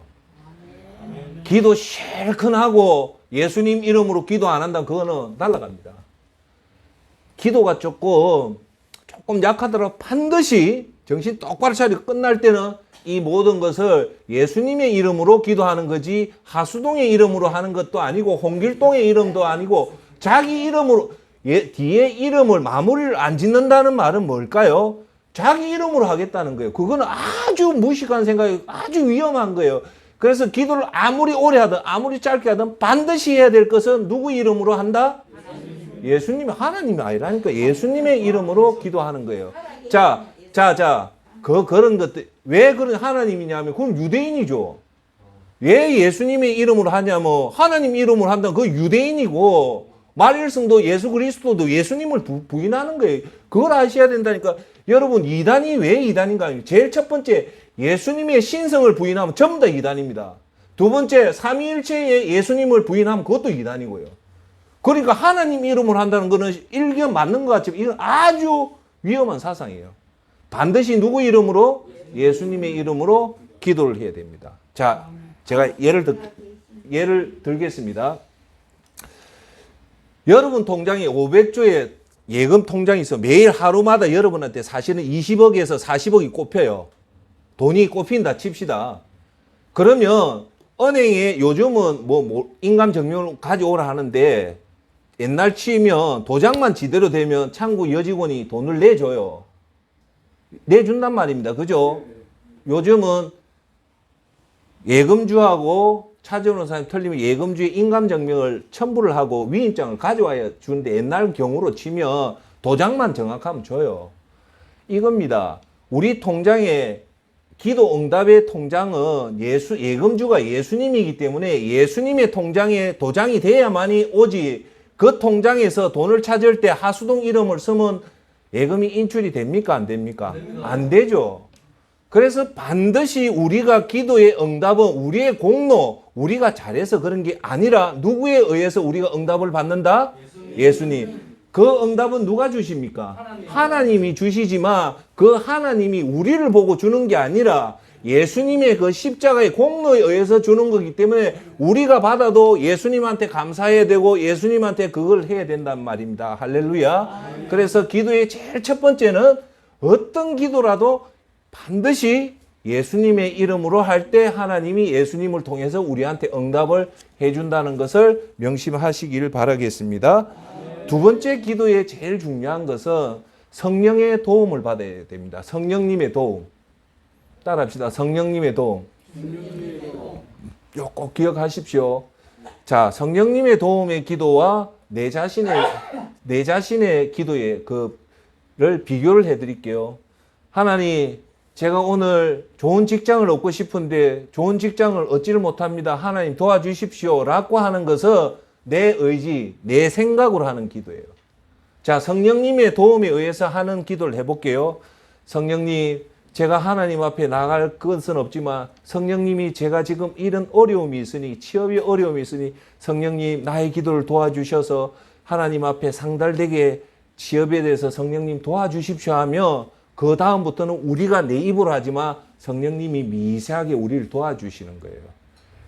기도 실컷 하고 예수님 이름으로 기도 안 한다면 그거는 날아갑니다. 기도가 조금 약하더라도 반드시 정신 똑바로 차리고 끝날 때는 이 모든 것을 예수님의 이름으로 기도하는 거지 하수동의 이름으로 하는 것도 아니고 홍길동의 이름도 아니고 자기 이름으로 뒤에 이름을 마무리를 안 짓는다는 말은 뭘까요? 자기 이름으로 하겠다는 거예요. 그거는 아주 무식한 생각이 아주 위험한 거예요. 그래서 기도를 아무리 오래 하든 아무리 짧게 하든 반드시 해야 될 것은 누구 이름으로 한다? 예수님, 하나님이 아니라니까 예수님의 이름으로 기도하는 거예요. 자, 그런 것들 왜 그런 하나님이냐면 그건 유대인이죠. 왜 예수님의 이름으로 하냐면 하나님 이름으로 한다면 그 유대인이고 말일승도 예수 그리스도도 예수님을 부인하는 거예요. 그걸 아셔야 된다니까. 여러분 이단이 왜 이단인가? 제일 첫 번째 예수님의 신성을 부인하면 전부 다 이단입니다. 두 번째 삼위일체의 예수님을 부인하면 그것도 이단이고요. 그러니까 하나님 이름으로 한다는 것은 일견 맞는 것 같지만 이건 아주 위험한 사상이에요. 반드시 누구 이름으로? 예수님의 이름으로 기도를 해야 됩니다. 자, 제가 예를 들겠습니다. 여러분 통장에 500조의 예금 통장이 있어. 매일 하루마다 여러분한테 사실은 20억에서 40억이 꼽혀요. 돈이 꼽힌다 칩시다. 그러면 은행에 요즘은 뭐 인감 증명을 가져오라 하는데 옛날 치면 도장만 지대로 되면 창구 여직원이 돈을 내줘요. 내준단 말입니다. 그죠? 요즘은 예금주하고 찾아오는 사람이 틀리면 예금주의 인감증명을 첨부를 하고 위임장을 가져와야 주는데 옛날 경우로 치면 도장만 정확하면 줘요. 이겁니다. 우리 통장에 기도 응답의 통장은 예금주가 예수님이기 때문에 예수님의 통장에 도장이 돼야만이 오지 그 통장에서 돈을 찾을 때 하수동 이름을 쓰면 예금이 인출이 됩니까? 안 됩니까? 안 되죠. 그래서 반드시 우리가 기도의 응답은 우리의 공로, 우리가 잘해서 그런 게 아니라 누구에 의해서 우리가 응답을 받는다? 예수님. 그 응답은 누가 주십니까? 하나님이 주시지만 그 하나님이 우리를 보고 주는 게 아니라 예수님의 그 십자가의 공로에 의해서 주는 거기 때문에 우리가 받아도 예수님한테 감사해야 되고 예수님한테 그걸 해야 된단 말입니다. 할렐루야. 그래서 기도의 제일 첫 번째는 어떤 기도라도 반드시 예수님의 이름으로 할 때 하나님이 예수님을 통해서 우리한테 응답을 해준다는 것을 명심하시기를 바라겠습니다. 두 번째 기도의 제일 중요한 것은 성령의 도움을 받아야 됩니다. 성령님의 도움. 따라합시다. 성령님의 도움. 요 꼭 기억하십시오. 자, 성령님의 도움의 기도와 내 자신의 기도의 그를 비교를 해드릴게요. 하나님, 제가 오늘 좋은 직장을 얻고 싶은데 좋은 직장을 얻지를 못합니다. 하나님 도와주십시오. 라고 하는 것은 내 의지, 내 생각으로 하는 기도예요. 자, 성령님의 도움에 의해서 하는 기도를 해볼게요. 성령님, 제가 하나님 앞에 나갈 것은 없지만 성령님이 제가 지금 이런 어려움이 있으니 취업의 어려움이 있으니 성령님 나의 기도를 도와주셔서 하나님 앞에 상달되게 취업에 대해서 성령님 도와주십시오 하며 그 다음부터는 우리가 내 입으로 하지만 성령님이 미세하게 우리를 도와주시는 거예요.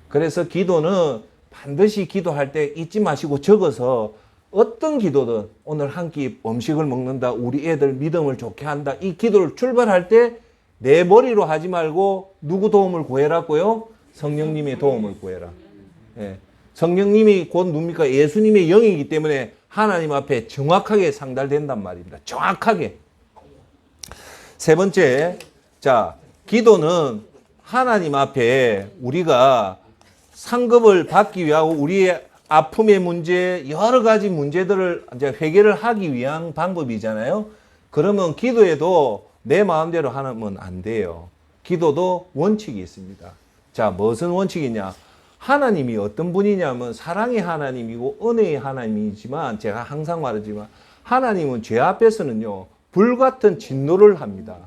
그래서 기도는 반드시 기도할 때 잊지 마시고 적어서 어떤 기도든 오늘 한 끼 음식을 먹는다. 우리 애들 믿음을 좋게 한다. 이 기도를 출발할 때 내 머리로 하지 말고 누구 도움을 구해라고요? 성령님의 도움을 구해라. 예. 성령님이 곧 누굽니까? 예수님의 영이기 때문에 하나님 앞에 정확하게 상달된단 말입니다. 정확하게. 세 번째, 자, 기도는 하나님 앞에 우리가 상급을 받기 위하고 우리의 아픔의 문제, 여러 가지 문제들을 이제 해결을 하기 위한 방법이잖아요. 그러면 기도에도 내 마음대로 하면 안 돼요. 기도도 원칙이 있습니다. 자, 무슨 원칙이냐? 하나님이 어떤 분이냐면 사랑의 하나님이고 은혜의 하나님이지만 제가 항상 말하지만 하나님은 죄 앞에서는요, 불같은 진노를 합니다.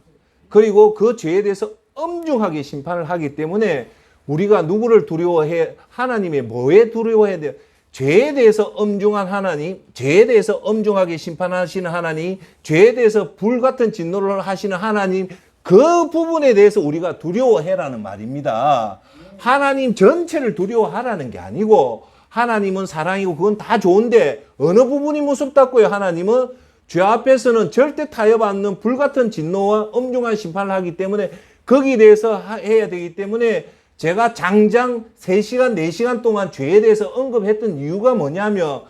그리고 그 죄에 대해서 엄중하게 심판을 하기 때문에 우리가 누구를 두려워해? 하나님의 뭐에 두려워해야 돼요? 죄에 대해서 엄중한 하나님, 죄에 대해서 엄중하게 심판하시는 하나님, 죄에 대해서 불같은 진노를 하시는 하나님, 그 부분에 대해서 우리가 두려워해라는 말입니다. 하나님 전체를 두려워하라는 게 아니고 하나님은 사랑이고 그건 다 좋은데 어느 부분이 무섭다고요? 하나님은 죄 앞에서는 절대 타협 않는 불같은 진노와 엄중한 심판을 하기 때문에 거기에 대해서 해야 되기 때문에 제가 장장 3시간, 4시간 동안 죄에 대해서 언급했던 이유가 뭐냐면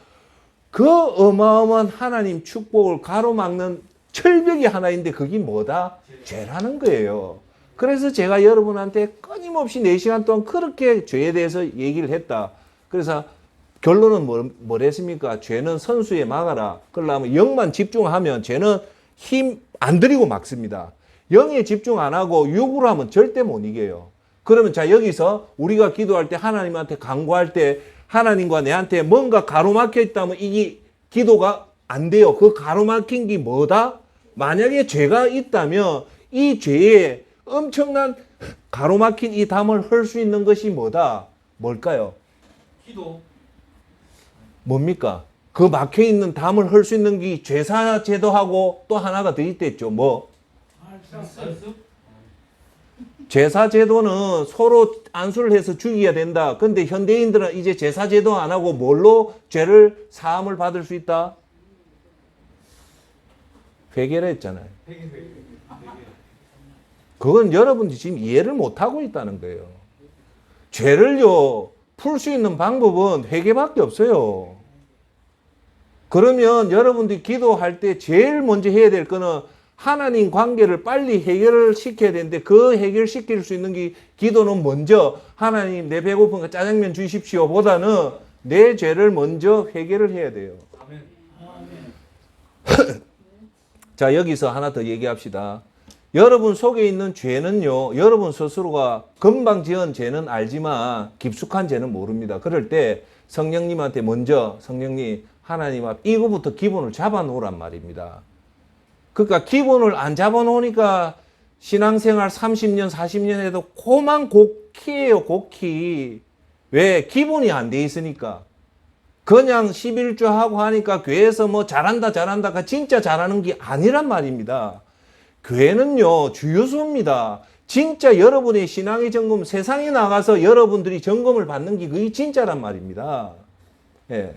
그 어마어마한 하나님 축복을 가로막는 철벽이 하나 있는데 그게 뭐다? 죄라는 거예요. 그래서 제가 여러분한테 끊임없이 4시간 동안 그렇게 죄에 대해서 얘기를 했다. 그래서 결론은 뭐랬습니까? 죄는 선수에 막아라. 그러려면 영만 집중하면 죄는 힘 안 들이고 막습니다. 영에 집중 안 하고 육으로 하면 절대 못 이겨요. 그러면 자, 여기서 우리가 기도할 때 하나님한테 간구할 때 하나님과 내한테 뭔가 가로막혀 있다면 이게 기도가 안 돼요. 그 가로막힌 게 뭐다? 만약에 죄가 있다면 이 죄에 엄청난 가로막힌 이 담을 헐 수 있는 것이 뭐다? 뭘까요? 기도. 뭡니까? 그 막혀있는 담을 헐 수 있는 게 죄사 제도하고 또 하나가 더 있댔죠. 뭐? 연습? 제사 제도는 서로 안수를 해서 죽여야 된다. 근데 현대인들은 이제 제사 제도 안 하고 뭘로 죄를 사함을 받을 수 있다? 회개를 했잖아요. 그건 여러분들이 지금 이해를 못하고 있다는 거예요. 죄를요, 풀 수 있는 방법은 회개밖에 없어요. 그러면 여러분들이 기도할 때 제일 먼저 해야 될 거는 하나님 관계를 빨리 해결을 시켜야 되는데, 그 해결시킬 수 있는 게 기도는 먼저 하나님 내 배고픈가 짜장면 주십시오 보다는 내 죄를 먼저 해결을 해야 돼요. 자, 여기서 하나 더 얘기합시다. 여러분 속에 있는 죄는요, 여러분 스스로가 금방 지은 죄는 알지만 깊숙한 죄는 모릅니다. 그럴 때 성령님한테 먼저, 성령님, 하나님 앞 이거부터 기본을 잡아놓으란 말입니다. 그러니까 기본을 안 잡아놓으니까 신앙생활 30년, 40년 해도 고만 곡키예요, 곡키. 왜? 기본이 안 돼 있으니까. 그냥 11조 하고 하니까 교회에서 뭐 잘한다, 진짜 잘하는 게 아니란 말입니다. 교회는요, 주유소입니다. 진짜 여러분의 신앙의 점검, 세상에 나가서 여러분들이 점검을 받는 게 그게 진짜란 말입니다. 예.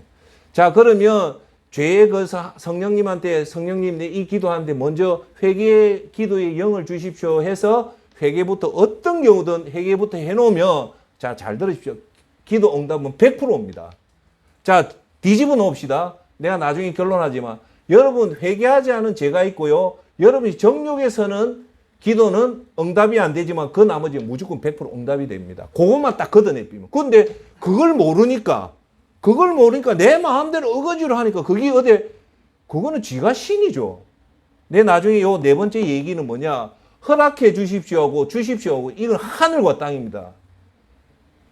자, 그러면 죄의 그 성령님한테, 성령님 내 이 기도하는데 먼저 회개 기도의 영을 주십시오 해서 회개부터 어떤 경우든 회개부터 해놓으면, 자, 잘 들으십시오. 기도 응답은 100%입니다. 자, 뒤집어 놓읍시다. 내가 나중에 결론하지만 여러분 회개하지 않은 죄가 있고요. 여러분이 정욕에서는 기도는 응답이 안 되지만 그 나머지 무조건 100% 응답이 됩니다. 그것만 딱 걷어내비면. 근데 그걸 모르니까 내 마음대로 어거지로 하니까 그게 그거는 지가 신이죠. 내 나중에 요 네 번째 얘기는 뭐냐? 허락해 주십시오 하고 주십시오 하고 이건 하늘과 땅입니다.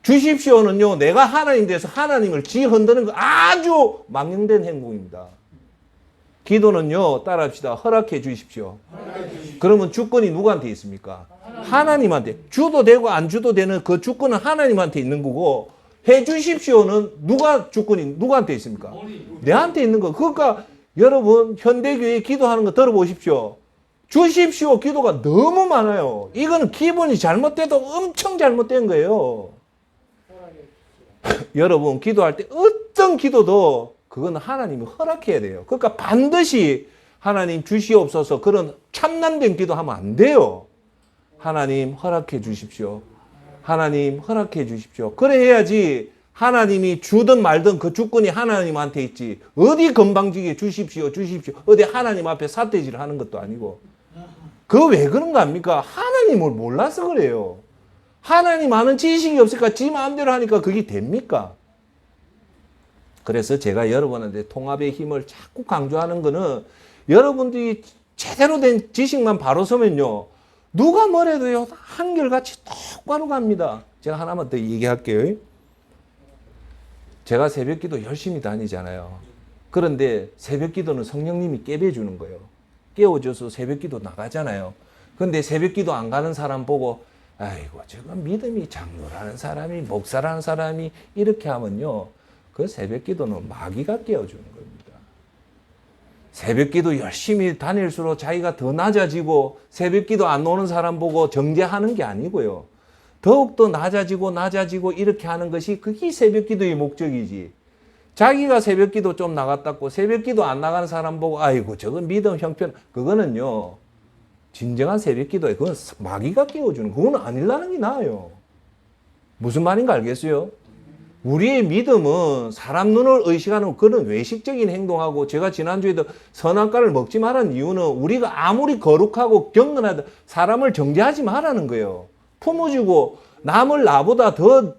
주십시오는요, 내가 하나님 돼서 하나님을 흔드는 거 아주 망령된 행동입니다. 기도는요, 따라합시다. 허락해 주십시오. 그러면 주권이 누구한테 있습니까? 하나님한테. 주도 되고 안 주도 되는 그 주권은 하나님한테 있는 거고, 해 주십시오는 누구한테 있습니까? 내한테 있는 거. 그러니까 여러분 현대교회 기도하는 거 들어보십시오. 주십시오 기도가 너무 많아요. 이거는 기본이 잘못돼도 엄청 잘못된 거예요. 여러분 기도할 때 어떤 기도도 그건 하나님이 허락해야 돼요. 그러니까 반드시 하나님 주시옵소서 그런 참남된 기도하면 안 돼요. 하나님 허락해 주십시오. 하나님 허락해 주십시오. 그래 해야지. 하나님이 주든 말든 그 주권이 하나님한테 있지. 어디 건방지게 주십시오 어디 하나님 앞에 삿대질을 하는 것도 아니고. 그거 왜 그런가 합니까? 하나님을 몰라서 그래요. 하나님 아는 지식이 없으니까 지 마음대로 하니까 그게 됩니까? 그래서 제가 여러분한테 통합의 힘을 자꾸 강조하는 거는, 여러분들이 제대로 된 지식만 바로 서면요, 누가 뭐래도요 한결같이 똑바로 갑니다. 제가 하나만 더 얘기할게요. 제가 새벽기도 열심히 다니잖아요. 그런데 새벽기도는 성령님이 깨워주는 거예요. 깨워줘서 새벽기도 나가잖아요. 근데 새벽기도 안 가는 사람 보고, 아이고 저건 믿음이 장로라는 사람이, 목사라는 사람이 이렇게 하면요, 그 새벽기도는 마귀가 깨워주는 겁니다. 새벽기도 열심히 다닐수록 자기가 더 낮아지고, 새벽기도 안 오는 사람 보고 정죄하는 게 아니고요, 더욱더 낮아지고 이렇게 하는 것이 그게 새벽기도의 목적이지. 자기가 새벽기도 좀 나갔다고 새벽기도 안 나가는 사람 보고 아이고 저건 믿음 형편, 그거는요 진정한 새벽기도에 그건 마귀가 깨워주는, 그거는 아니라는 게 나아요. 무슨 말인가 알겠어요? 우리의 믿음은 사람 눈을 의식하는 그런 외식적인 행동하고, 제가 지난주에도 선악과를 먹지 말라는 이유는 우리가 아무리 거룩하고 경건하다 사람을 정죄하지 말라는 거예요. 품어주고 남을 나보다 더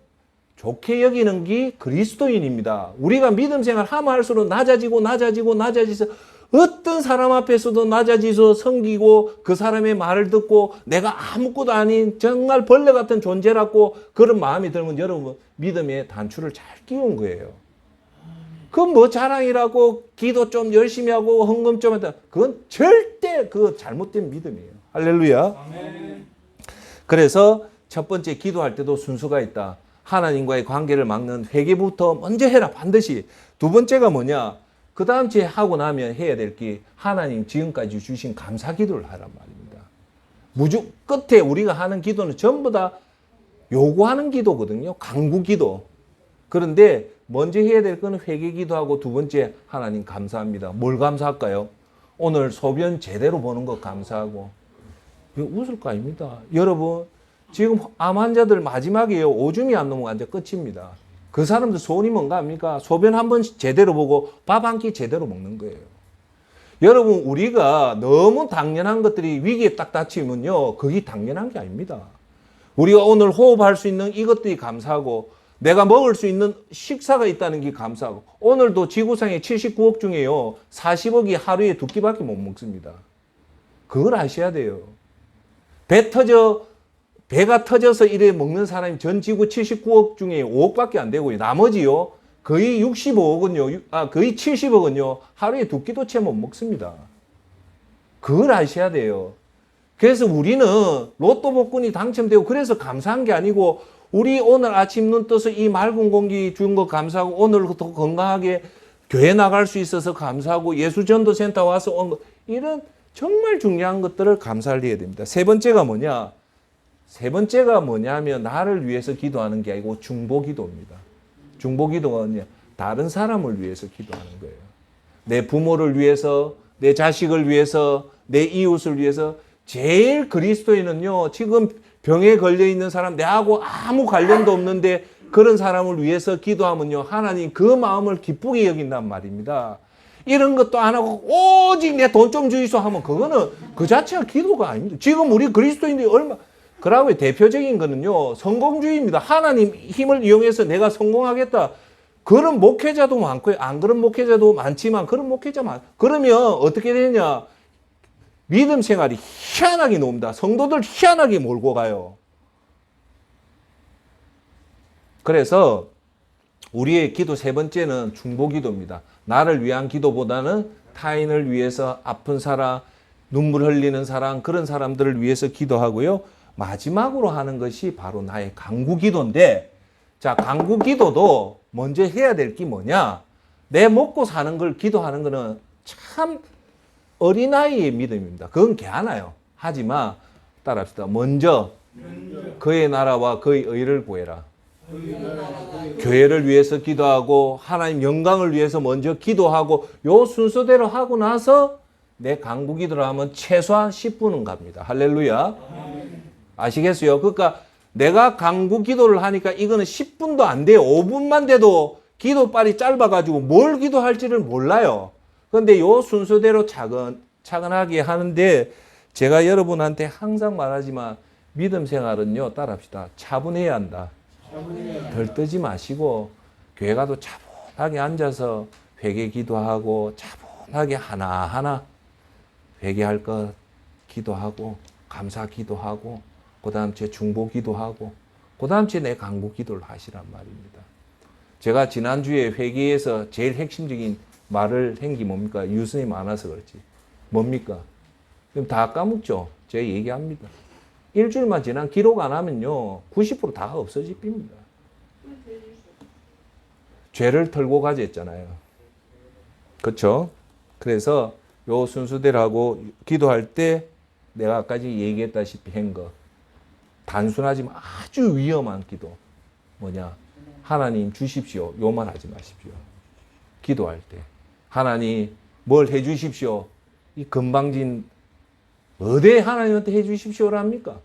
좋게 여기는 게 그리스도인입니다. 우리가 믿음 생활 하면 할수록 낮아지서 어떤 사람 앞에서도 낮아지서 섬기고 그 사람의 말을 듣고 내가 아무것도 아닌 정말 벌레 같은 존재라고 그런 마음이 들면 여러분 믿음의 단추를 잘 끼운 거예요. 그건 뭐 자랑이라고 기도 좀 열심히 하고 헌금 좀 했다, 그건 절대 그 잘못된 믿음이에요. 할렐루야. 아멘. 그래서 첫 번째 기도할 때도 순서가 있다. 하나님과의 관계를 막는 회개부터 먼저 해라, 반드시. 두 번째가 뭐냐? 그 다음 주에 하고 나면 해야 될 게 하나님 지금까지 주신 감사 기도를 하란 말입니다. 끝에 우리가 하는 기도는 전부 다 요구하는 기도거든요. 간구 기도. 그런데 먼저 해야 될 거는 회개 기도하고 두 번째 하나님 감사합니다. 뭘 감사할까요? 오늘 소변 제대로 보는 거 감사하고. 이거 웃을 거 아닙니다. 여러분 지금 암 환자들 마지막이에요. 오줌이 안 넘어가 이제 끝입니다. 그 사람들 소원이 뭔가 합니까? 소변 한 번 제대로 보고 밥 한 끼 제대로 먹는 거예요. 여러분 우리가 너무 당연한 것들이 위기에 딱 닥치면요. 그게 당연한 게 아닙니다. 우리가 오늘 호흡할 수 있는 이것들이 감사하고 내가 먹을 수 있는 식사가 있다는 게 감사하고 오늘도 지구상에 79억 중에요. 40억이 하루에 2끼밖에 못 먹습니다. 그걸 아셔야 돼요. 배가 터져서 이래 먹는 사람이 전 지구 79억 중에 5억밖에 안 되고요. 나머지요. 거의 65억은요. 거의 70억은요. 하루에 2끼도 채 못 먹습니다. 그걸 아셔야 돼요. 그래서 우리는 로또 복권이 당첨되고 그래서 감사한 게 아니고 우리 오늘 아침 눈 떠서 이 맑은 공기 준 거 감사하고 오늘부터 건강하게 교회 나갈 수 있어서 감사하고 예수전도센터 와서 온 거 이런 정말 중요한 것들을 감사를 해야 됩니다. 세 번째가 뭐냐면 나를 위해서 기도하는 게 아니고 중보기도입니다. 중보기도가 뭐냐? 다른 사람을 위해서 기도하는 거예요. 내 부모를 위해서, 내 자식을 위해서, 내 이웃을 위해서. 제일 그리스도인은요, 지금 병에 걸려 있는 사람, 내하고 아무 관련도 없는데 그런 사람을 위해서 기도하면요, 하나님 그 마음을 기쁘게 여긴단 말입니다. 이런 것도 안 하고 오직 내 돈 좀 주이소 하면 그거는 그 자체가 기도가 아닙니다. 지금 우리 그리스도인들이 그러고 대표적인 거는요, 성공주의입니다. 하나님 힘을 이용해서 내가 성공하겠다. 그런 목회자도 많고요. 안 그런 목회자도 많지만 그런 목회자 그러면 어떻게 되냐? 믿음 생활이 희한하게 놉니다. 성도들 희한하게 몰고 가요. 그래서 우리의 기도 세 번째는 중보기도입니다. 나를 위한 기도보다는 타인을 위해서 아픈 사람, 눈물 흘리는 사람, 그런 사람들을 위해서 기도하고요. 마지막으로 하는 것이 바로 나의 간구기도인데, 자, 간구기도도 먼저 해야 될 게 뭐냐? 내 먹고 사는 걸 기도하는 거는 참 어린아이의 믿음입니다. 그건 괜찮아요. 하지만 따라합시다. 먼저 그의 나라와 그의 의를 구해라. 교회를 위해서 기도하고 하나님 영광을 위해서 먼저 기도하고 요 순서대로 하고 나서 내 간구기도를 하면 최소한 10분은 갑니다. 할렐루야. 아시겠어요? 그러니까 내가 간구기도를 하니까 이거는 10분도 안 돼요. 5분만 돼도 기도빨이 짧아가지고 뭘 기도할지를 몰라요. 그런데 요 순서대로 차근하게 하는데 제가 여러분한테 항상 말하지만 믿음 생활은요, 따라합시다. 차분해야 한다. 들뜨지 마시고 교회 가도 차분하게 앉아서 회개 기도하고 차분하게 하나하나 회개할 것 기도하고 감사 기도하고 그 다음 주에 중보 기도하고 그 다음 주에 내 간구 기도를 하시란 말입니다. 제가 지난주에 회개에서 제일 핵심적인 말을 한 게 뭡니까? 유선이 많아서 그렇지. 뭡니까? 그럼 다 까먹죠? 제가 얘기합니다. 일주일만 지난 기록 안 하면요, 90% 다 없어집니다. 죄를 털고 가자 했잖아요. 그렇죠? 그래서 요 순서대로 하고 기도할 때 내가 아까 얘기했다시피 한 거, 단순하지만 아주 위험한 기도. 뭐냐? 하나님 주십시오. 요만 하지 마십시오. 기도할 때. 하나님 뭘 해 주십시오. 이 건방진 어디 하나님한테 해 주십시오라 합니까?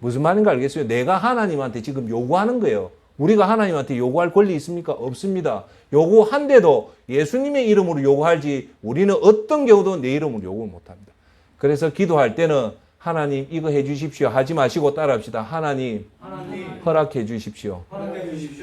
무슨 말인가 알겠어요? 내가 하나님한테 지금 요구하는 거예요. 우리가 하나님한테 요구할 권리 있습니까? 없습니다. 요구한데도 예수님의 이름으로 요구할지 우리는 어떤 경우도 내 이름으로 요구를 못합니다. 그래서 기도할 때는 하나님 이거 해 주십시오 하지 마시고 따라합시다. 하나님 허락해 주십시오.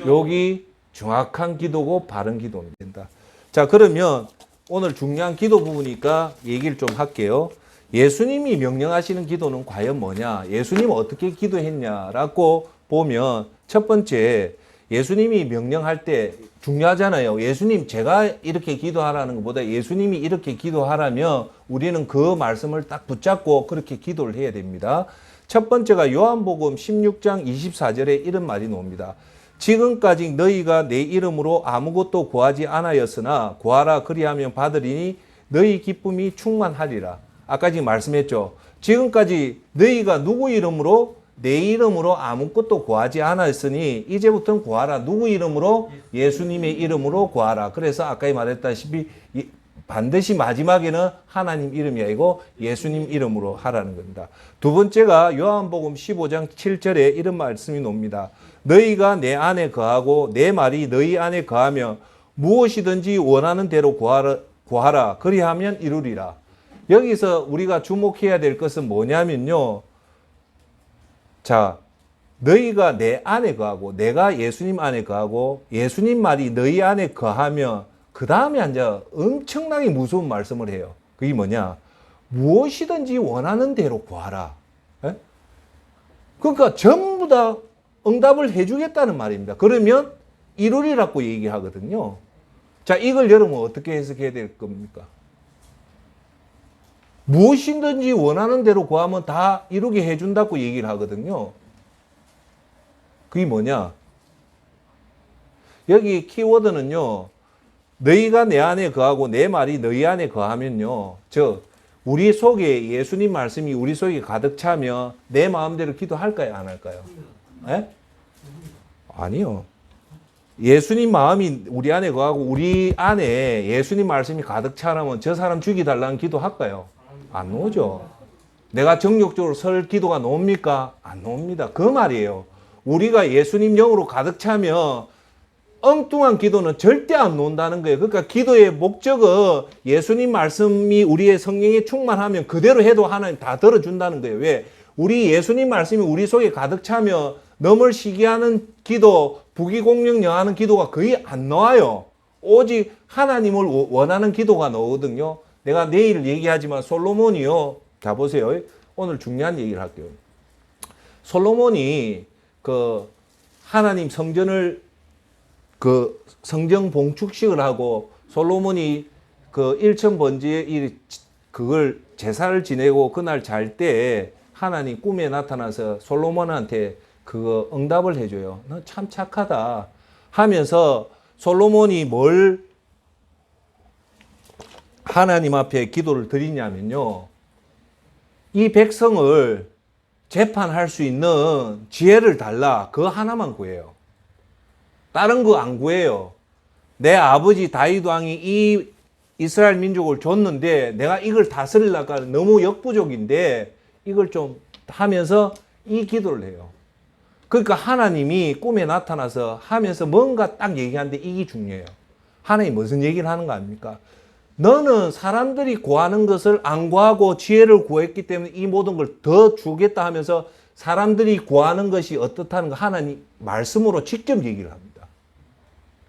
여기 정확한 기도고 바른 기도는 된다. 자, 그러면 오늘 중요한 기도 부분이니까 얘기를 좀 할게요. 예수님이 명령하시는 기도는 과연 뭐냐? 예수님은 어떻게 기도했냐라고 보면 첫 번째, 예수님이 명령할 때 중요하잖아요. 예수님 제가 이렇게 기도하라는 것보다 예수님이 이렇게 기도하라면 우리는 그 말씀을 딱 붙잡고 그렇게 기도를 해야 됩니다. 첫 번째가 요한복음 16장 24절에 이런 말이 나옵니다. 지금까지 너희가 내 이름으로 아무것도 구하지 않았으나 구하라 그리하면 받으리니 너희 기쁨이 충만하리라. 아까 지금 말씀했죠. 지금까지 너희가 누구 이름으로? 내 이름으로 아무것도 구하지 않았으니 이제부터는 구하라. 누구 이름으로? 예수님의 이름으로 구하라. 그래서 아까 말했다시피 반드시 마지막에는 하나님 이름이 아니고 예수님 이름으로 하라는 겁니다. 두 번째가 요한복음 15장 7절에 이런 말씀이 나옵니다. 너희가 내 안에 거하고 내 말이 너희 안에 거하며 무엇이든지 원하는 대로 구하라. 그리하면 이루리라. 여기서 우리가 주목해야 될 것은 뭐냐면요. 자, 너희가 내 안에 거하고 내가 예수님 안에 거하고 예수님 말이 너희 안에 거하면 그 다음에 이제 엄청나게 무서운 말씀을 해요. 그게 뭐냐? 무엇이든지 원하는 대로 구하라. 에? 그러니까 전부 다 응답을 해주겠다는 말입니다. 그러면 이루리라고 얘기하거든요. 자, 이걸 여러분 어떻게 해석해야 될 겁니까? 무엇이든지 원하는 대로 구하면 다 이루게 해준다고 얘기를 하거든요. 그게 뭐냐? 여기 키워드는요. 너희가 내 안에 거하고 내 말이 너희 안에 거하면요. 우리 속에 예수님 말씀이 우리 속에 가득 차면 내 마음대로 기도할까요? 안 할까요? 에? 아니요. 예수님 마음이 우리 안에 거하고 우리 안에 예수님 말씀이 가득 차면 저 사람 죽이달라는 기도 할까요? 안 나오죠. 내가 정욕적으로 설 기도가 나옵니까? 안 나옵니다. 그 말이에요. 우리가 예수님 영으로 가득 차면 엉뚱한 기도는 절대 안 나온다는 거예요. 그러니까 기도의 목적은 예수님 말씀이 우리의 성령에 충만하면 그대로 해도 하나님 다 들어준다는 거예요. 왜? 우리 예수님 말씀이 우리 속에 가득 차면 넘을 시기하는 기도, 부귀공명 영하는 기도가 거의 안 나와요. 오직 하나님을 원하는 기도가 나오거든요. 내가 내일 얘기하지만 솔로몬이요. 자, 보세요. 오늘 중요한 얘기를 할게요. 솔로몬이 하나님 성전을 성전 봉축식을 하고 솔로몬이 일천 번제에 그걸 제사를 지내고 그날 잘 때 하나님 꿈에 나타나서 솔로몬한테 그거 응답을 해줘요. 너 참 착하다 하면서 솔로몬이 뭘 하나님 앞에 기도를 드리냐면요. 이 백성을 재판할 수 있는 지혜를 달라. 그거 하나만 구해요. 다른 거 안 구해요. 내 아버지 다윗 왕이 이 이스라엘 민족을 줬는데 내가 이걸 다스리려니까 너무 역부족인데 이걸 좀 하면서 이 기도를 해요. 그러니까 하나님이 꿈에 나타나서 하면서 뭔가 딱 얘기하는데 이게 중요해요. 하나님이 무슨 얘기를 하는 거 아닙니까? 너는 사람들이 구하는 것을 안 구하고 지혜를 구했기 때문에 이 모든 걸 더 주겠다 하면서 사람들이 구하는 것이 어떻다는 거 하나님 말씀으로 직접 얘기를 합니다.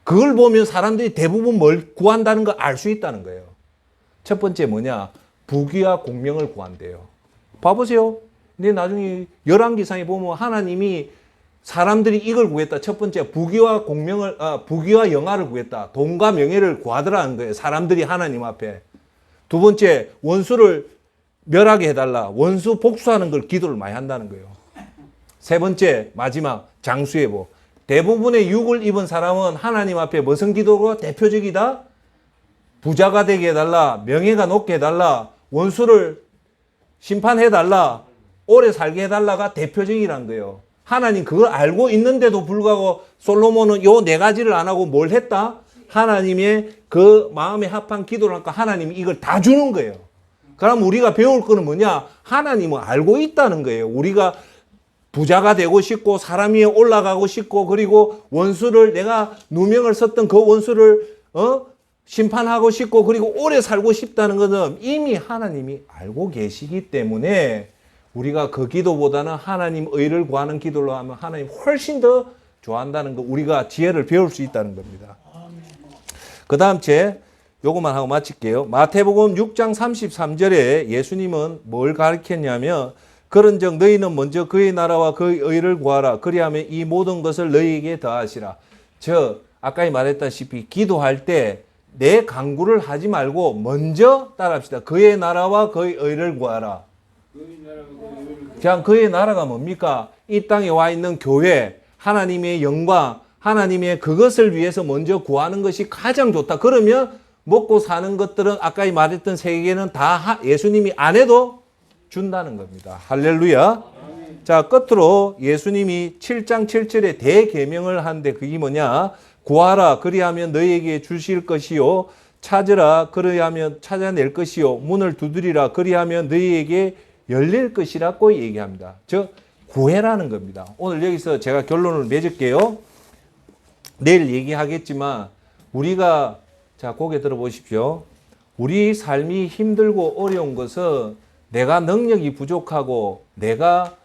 그걸 보면 사람들이 대부분 뭘 구한다는 걸 알 수 있다는 거예요. 첫 번째 뭐냐? 부귀와 공명을 구한대요. 봐보세요. 근데 나중에 열왕기상에 보면 하나님이 사람들이 이걸 구했다. 첫 번째 부귀와 부귀와 영화를 구했다. 돈과 명예를 구하더라는 거예요. 사람들이 하나님 앞에. 두 번째 원수를 멸하게 해달라. 원수 복수하는 걸 기도를 많이 한다는 거예요. 세 번째 마지막 장수예보. 대부분의 육을 입은 사람은 하나님 앞에 무슨 기도가 대표적이다? 부자가 되게 해달라. 명예가 높게 해달라. 원수를 심판해달라. 오래 살게 해달라가 대표적이란 거예요. 하나님 그걸 알고 있는데도 불구하고 솔로몬은 요 네 가지를 안 하고 뭘 했다? 하나님의 그 마음에 합한 기도를 하니까 하나님이 이걸 다 주는 거예요. 그럼 우리가 배울 거는 뭐냐? 하나님은 알고 있다는 거예요. 우리가 부자가 되고 싶고 사람 위에 올라가고 싶고 그리고 원수를 내가 누명을 썼던 그 원수를 심판하고 싶고 그리고 오래 살고 싶다는 것은 이미 하나님이 알고 계시기 때문에 우리가 그 기도보다는 하나님 의를 구하는 기도로 하면 하나님 훨씬 더 좋아한다는 거 우리가 지혜를 배울 수 있다는 겁니다. 그 다음 요것만 하고 마칠게요. 마태복음 6장 33절에 예수님은 뭘 가르쳤냐면 그런즉 너희는 먼저 그의 나라와 그의 의를 구하라. 그리하면 이 모든 것을 너희에게 더하시라. 아까 말했다시피 기도할 때 내 강구를 하지 말고 먼저 따라합시다. 그의 나라와 그의 의를 구하라. 그냥 그의 나라가 뭡니까? 이 땅에 와 있는 교회, 하나님의 영광, 하나님의 그것을 위해서 먼저 구하는 것이 가장 좋다. 그러면 먹고 사는 것들은 아까 말했던 세 개는 다 예수님이 안 해도 준다는 겁니다. 할렐루야. 자, 끝으로 예수님이 7장 7절에 대계명을 하는데 그게 뭐냐? 구하라 그리하면 너희에게 주실 것이요 찾으라 그리하면 찾아낼 것이요 문을 두드리라 그리하면 너희에게 열릴 것이라고 얘기합니다. 즉 구해라는 겁니다. 오늘 여기서 제가 결론을 맺을게요. 내일 얘기하겠지만 우리가 자 고개 들어보십시오. 우리 삶이 힘들고 어려운 것은 내가 능력이 부족하고 내가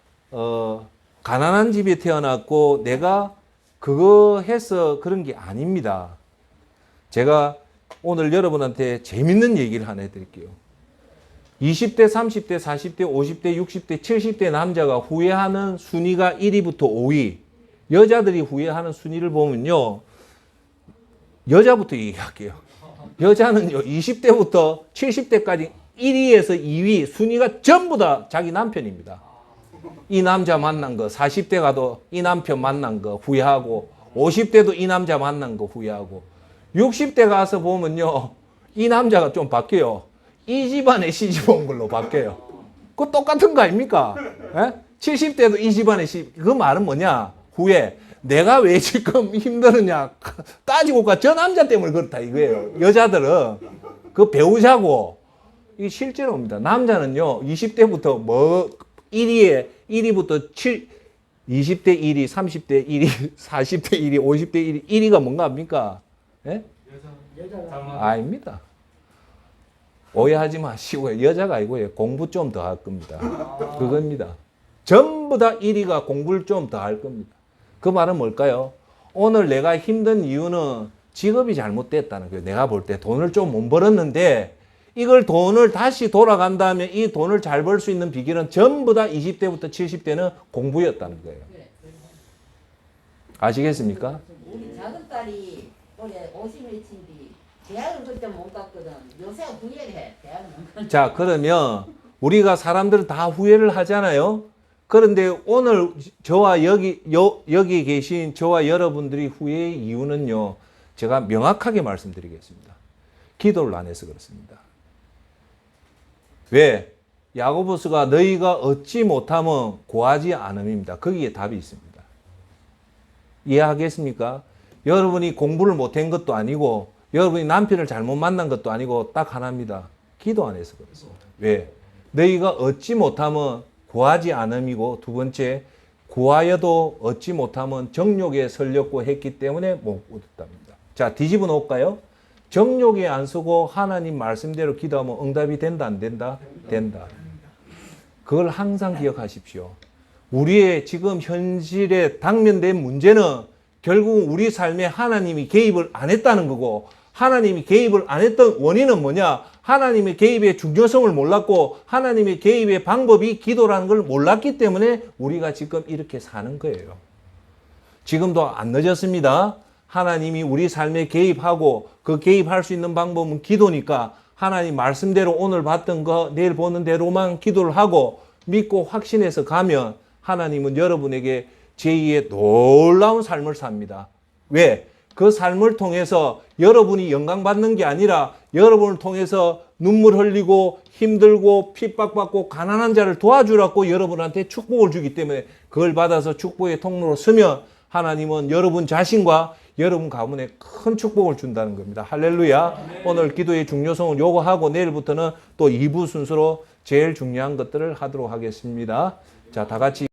가난한 집에 태어났고 내가 그거 해서 그런 게 아닙니다. 제가 오늘 여러분한테 재밌는 얘기를 하나 해드릴게요. 20대, 30대, 40대, 50대, 60대, 70대 남자가 후회하는 순위가 1위부터 5위. 여자들이 후회하는 순위를 보면요. 여자부터 얘기할게요. 여자는요, 20대부터 70대까지 1위에서 2위 순위가 전부 다 자기 남편입니다. 이 남자 만난 거, 40대 가도 이 남편 만난 거 후회하고, 50대도 이 남자 만난 거 후회하고, 60대 가서 보면요, 이 남자가 좀 바뀌어요. 이 집안에 시집 온 걸로 바뀌어요. 그거 똑같은 거 아닙니까? 예? 70대도 이 집안에 시집, 그 말은 뭐냐? 후회. 내가 왜 지금 힘드느냐? 따지고 가. 저 남자 때문에 그렇다 이거예요. 여자들은 그 배우자고. 이게 실제로입니다. 남자는요, 20대부터 뭐, 1위부터 20대 1위, 30대 1위, 40대 1위, 50대 1위, 1위가 뭔가 합니까? 예? 아닙니다. 오해하지 마시고요. 여자가 아니고요. 공부 좀 더 할 겁니다. 그겁니다. 전부 다 1위가 공부를 좀 더 할 겁니다. 그 말은 뭘까요? 오늘 내가 힘든 이유는 직업이 잘못됐다는 거예요. 내가 볼 때 돈을 좀 못 벌었는데 이걸 돈을 다시 돌아간다면 이 돈을 잘 벌 수 있는 비결은 전부 다 20대부터 70대는 공부였다는 거예요. 아시겠습니까? 우리 작은 딸이 올해 50일치인데 대학은 그때 못 갔거든. 요새 후회를 해. 대학은. 자, 그러면 우리가 사람들은 다 후회를 하잖아요. 그런데 오늘 저와 여기 계신 저와 여러분들이 후회의 이유는요. 제가 명확하게 말씀드리겠습니다. 기도를 안 해서 그렇습니다. 왜? 야고보스가 너희가 얻지 못하면 구하지 않음입니다. 거기에 답이 있습니다. 이해하겠습니까? 여러분이 공부를 못한 것도 아니고 여러분이 남편을 잘못 만난 것도 아니고 딱 하나입니다. 기도 안 해서 그렇습니다. 왜? 너희가 얻지 못하면 구하지 않음이고 두 번째 구하여도 얻지 못하면 정욕에 설렸고 했기 때문에 못 얻었답니다. 자, 뒤집어 놓을까요? 정욕에 안 쓰고 하나님 말씀대로 기도하면 응답이 된다 안 된다? 된다. 그걸 항상 기억하십시오. 우리의 지금 현실에 당면된 문제는 결국 우리 삶에 하나님이 개입을 안 했다는 거고 하나님이 개입을 안 했던 원인은 뭐냐? 하나님의 개입의 중요성을 몰랐고 하나님의 개입의 방법이 기도라는 걸 몰랐기 때문에 우리가 지금 이렇게 사는 거예요. 지금도 안 늦었습니다. 하나님이 우리 삶에 개입하고 그 개입할 수 있는 방법은 기도니까 하나님 말씀대로 오늘 봤던 거 내일 보는 대로만 기도를 하고 믿고 확신해서 가면 하나님은 여러분에게 제2의 놀라운 삶을 삽니다. 왜? 그 삶을 통해서 여러분이 영광받는 게 아니라 여러분을 통해서 눈물 흘리고 힘들고 핍박받고 가난한 자를 도와주라고 여러분한테 축복을 주기 때문에 그걸 받아서 축복의 통로로 서면 하나님은 여러분 자신과 여러분 가문에 큰 축복을 준다는 겁니다. 할렐루야. 오늘 기도의 중요성을 요구하고 내일부터는 또 2부 순서로 제일 중요한 것들을 하도록 하겠습니다. 자, 다 같이